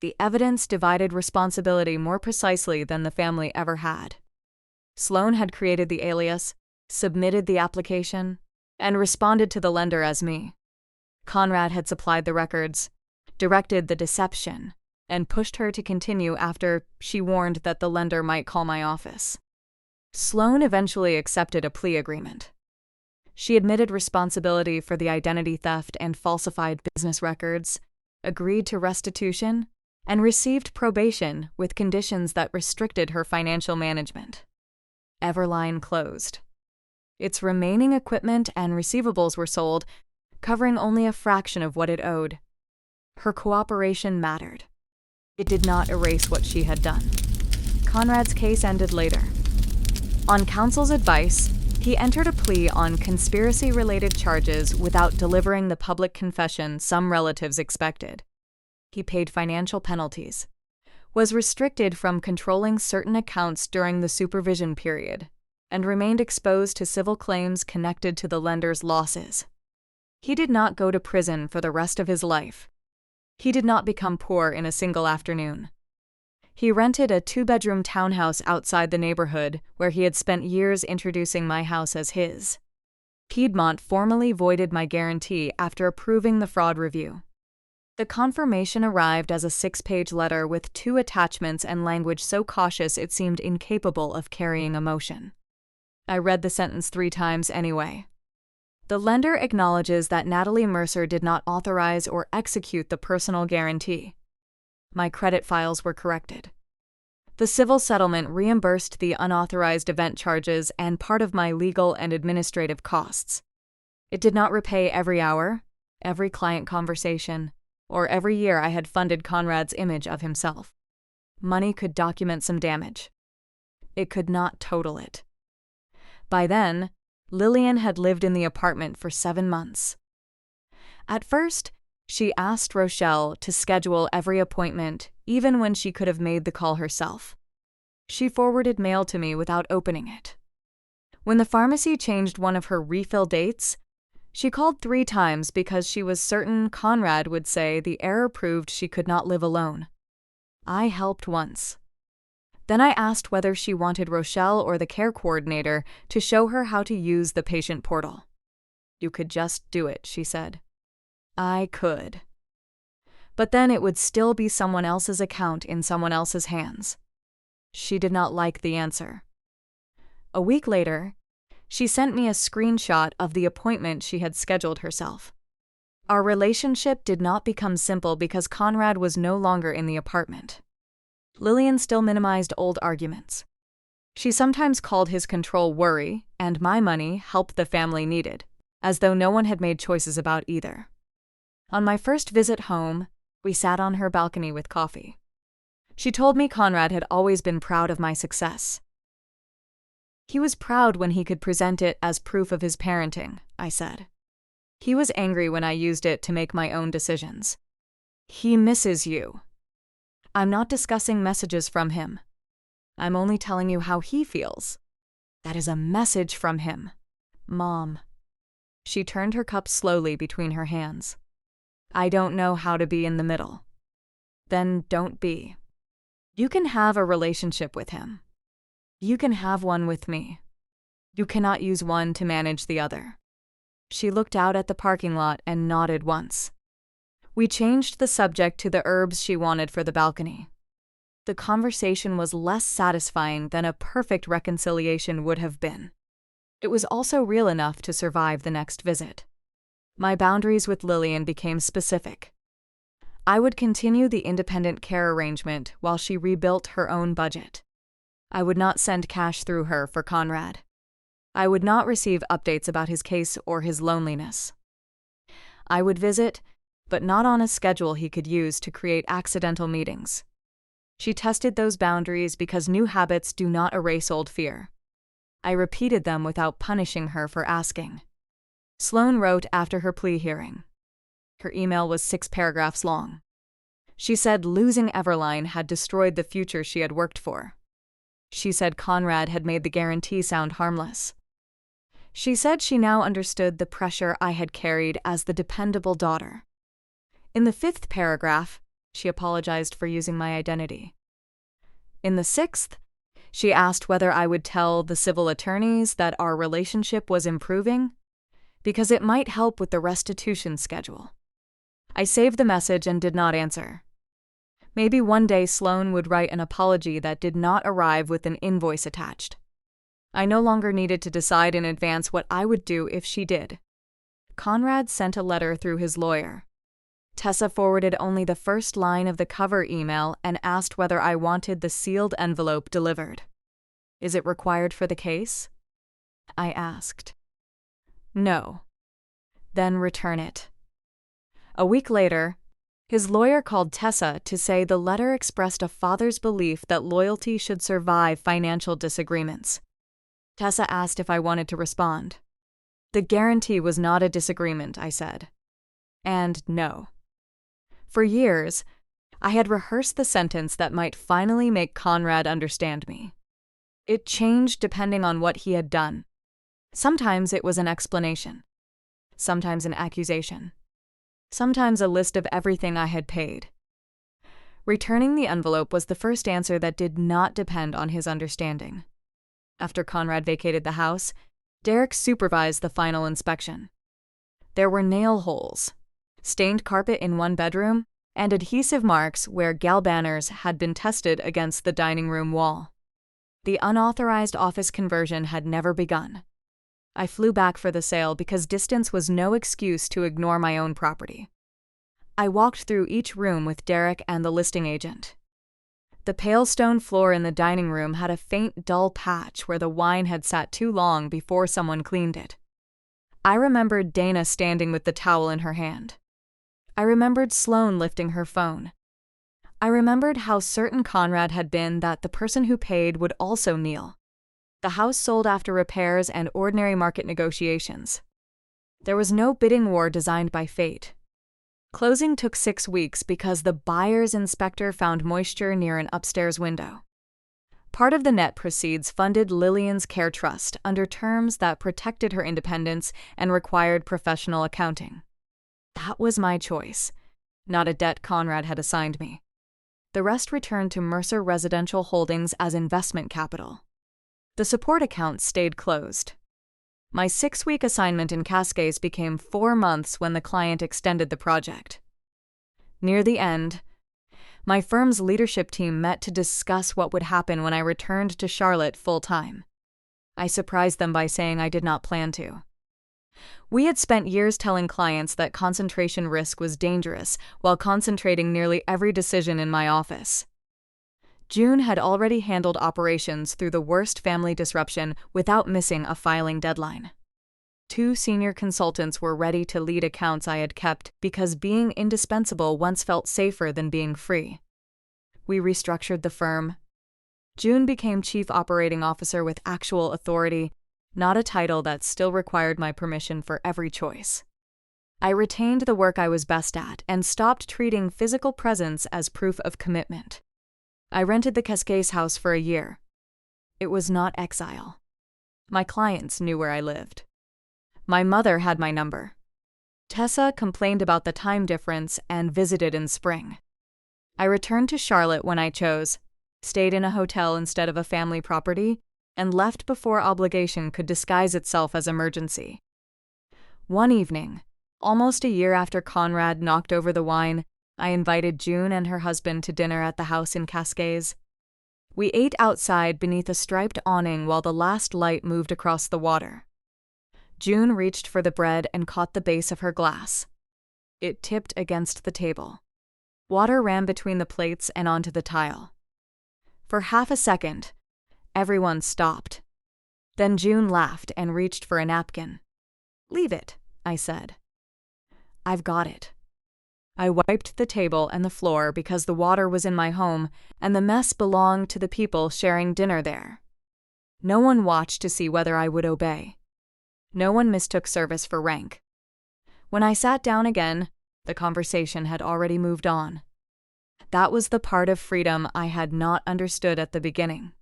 The evidence divided responsibility more precisely than the family ever had. Sloane had created the alias, submitted the application, and responded to the lender as me. Conrad had supplied the records, directed the deception, and pushed her to continue after she warned that the lender might call my office. Sloane eventually accepted a plea agreement. She admitted responsibility for the identity theft and falsified business records, agreed to restitution, and received probation with conditions that restricted her financial management. Everline closed. Its remaining equipment and receivables were sold, covering only a fraction of what it owed. Her cooperation mattered. It did not erase what she had done. Conrad's case ended later. On counsel's advice, he entered a plea on conspiracy-related charges without delivering the public confession some relatives expected. He paid financial penalties, was restricted from controlling certain accounts during the supervision period, and remained exposed to civil claims connected to the lender's losses. He did not go to prison for the rest of his life. He did not become poor in a single afternoon. He rented a 2-bedroom townhouse outside the neighborhood where he had spent years introducing my house as his. Piedmont formally voided my guarantee after approving the fraud review. The confirmation arrived as a 6-page letter with 2 attachments and language so cautious it seemed incapable of carrying emotion. I read the sentence 3 times anyway. The lender acknowledges that Natalie Mercer did not authorize or execute the personal guarantee. My credit files were corrected. The civil settlement reimbursed the unauthorized event charges and part of my legal and administrative costs. It did not repay every hour, every client conversation, or every year I had funded Conrad's image of himself. Money could document some damage. It could not total it. By then, Lillian had lived in the apartment for 7 months. At first, she asked Rochelle to schedule every appointment, even when she could have made the call herself. She forwarded mail to me without opening it. When the pharmacy changed one of her refill dates, she called 3 times because she was certain Conrad would say the error proved she could not live alone. I helped once. Then I asked whether she wanted Rochelle or the care coordinator to show her how to use the patient portal. You could just do it, she said. I could. But then it would still be someone else's account in someone else's hands. She did not like the answer. A week later, she sent me a screenshot of the appointment she had scheduled herself. Our relationship did not become simple because Conrad was no longer in the apartment. Lillian still minimized old arguments. She sometimes called his control worry and my money help the family needed, as though no one had made choices about either. On my first visit home, we sat on her balcony with coffee. She told me Conrad had always been proud of my success. He was proud when he could present it as proof of his parenting, I said. He was angry when I used it to make my own decisions. He misses you. I'm not discussing messages from him. I'm only telling you how he feels. That is a message from him. Mom. She turned her cup slowly between her hands. I don't know how to be in the middle. Then don't be. You can have a relationship with him. You can have one with me. You cannot use one to manage the other. She looked out at the parking lot and nodded once. We changed the subject to the herbs she wanted for the balcony. The conversation was less satisfying than a perfect reconciliation would have been. It was also real enough to survive the next visit. My boundaries with Lillian became specific. I would continue the independent care arrangement while she rebuilt her own budget. I would not send cash through her for Conrad. I would not receive updates about his case or his loneliness. I would visit, but not on a schedule he could use to create accidental meetings. She tested those boundaries because new habits do not erase old fear. I repeated them without punishing her for asking. Sloane wrote after her plea hearing. Her email was 6 paragraphs long. She said losing Everline had destroyed the future she had worked for. She said Conrad had made the guarantee sound harmless. She said she now understood the pressure I had carried as the dependable daughter. In the 5th paragraph, she apologized for using my identity. In the 6th, she asked whether I would tell the civil attorneys that our relationship was improving, because it might help with the restitution schedule. I saved the message and did not answer. Maybe one day Sloane would write an apology that did not arrive with an invoice attached. I no longer needed to decide in advance what I would do if she did. Conrad sent a letter through his lawyer. Tessa forwarded only the first line of the cover email and asked whether I wanted the sealed envelope delivered. Is it required for the case? I asked. No. Then return it. A week later, his lawyer called Tessa to say the letter expressed a father's belief that loyalty should survive financial disagreements. Tessa asked if I wanted to respond. The guarantee was not a disagreement, I said. And no. For years, I had rehearsed the sentence that might finally make Conrad understand me. It changed depending on what he had done. Sometimes it was an explanation. Sometimes an accusation. Sometimes a list of everything I had paid. Returning the envelope was the first answer that did not depend on his understanding. After Conrad vacated the house, Derek supervised the final inspection. There were nail holes, stained carpet in one bedroom, and adhesive marks where galbanners had been tested against the dining room wall. The unauthorized office conversion had never begun. I flew back for the sale because distance was no excuse to ignore my own property. I walked through each room with Derek and the listing agent. The pale stone floor in the dining room had a faint, dull patch where the wine had sat too long before someone cleaned it. I remembered Dana standing with the towel in her hand. I remembered Sloane lifting her phone. I remembered how certain Conrad had been that the person who paid would also kneel. The house sold after repairs and ordinary market negotiations. There was no bidding war designed by fate. Closing took 6 weeks because the buyer's inspector found moisture near an upstairs window. Part of the net proceeds funded Lillian's care trust under terms that protected her independence and required professional accounting. That was my choice, not a debt Conrad had assigned me. The rest returned to Mercer Residential Holdings as investment capital. The support account stayed closed. My 6-week assignment in Cascais became 4 months when the client extended the project. Near the end, my firm's leadership team met to discuss what would happen when I returned to Charlotte full-time. I surprised them by saying I did not plan to. We had spent years telling clients that concentration risk was dangerous while concentrating nearly every decision in my office. June had already handled operations through the worst family disruption without missing a filing deadline. 2 senior consultants were ready to lead accounts I had kept because being indispensable once felt safer than being free. We restructured the firm. June became Chief Operating Officer with actual authority, not a title that still required my permission for every choice. I retained the work I was best at and stopped treating physical presence as proof of commitment. I rented the Cascais house for a year. It was not exile. My clients knew where I lived. My mother had my number. Tessa complained about the time difference and visited in spring. I returned to Charlotte when I chose, stayed in a hotel instead of a family property, and left before obligation could disguise itself as emergency. One evening, almost a year after Conrad knocked over the wine, I invited June and her husband to dinner at the house in Cascais. We ate outside beneath a striped awning while the last light moved across the water. June reached for the bread and caught the base of her glass. It tipped against the table. Water ran between the plates and onto the tile. For half a second, everyone stopped. Then June laughed and reached for a napkin. "Leave it," I said. "I've got it." I wiped the table and the floor because the water was in my home and the mess belonged to the people sharing dinner there. No one watched to see whether I would obey. No one mistook service for rank. When I sat down again, the conversation had already moved on. That was the part of freedom I had not understood at the beginning.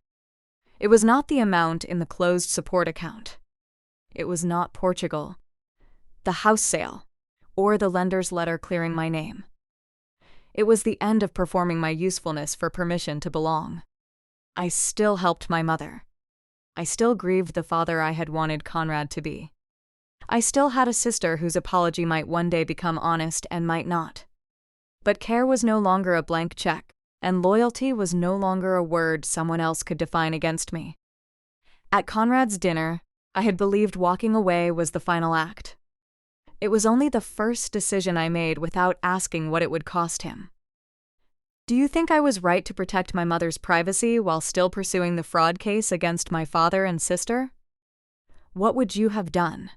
It was not the amount in the closed support account. It was not Portugal, the house sale, or the lender's letter clearing my name. It was the end of performing my usefulness for permission to belong. I still helped my mother. I still grieved the father I had wanted Conrad to be. I still had a sister whose apology might one day become honest and might not. But care was no longer a blank check, and loyalty was no longer a word someone else could define against me. At Conrad's dinner, I had believed walking away was the final act. It was only the first decision I made without asking what it would cost him. Do you think I was right to protect my mother's privacy while still pursuing the fraud case against my father and sister? What would you have done?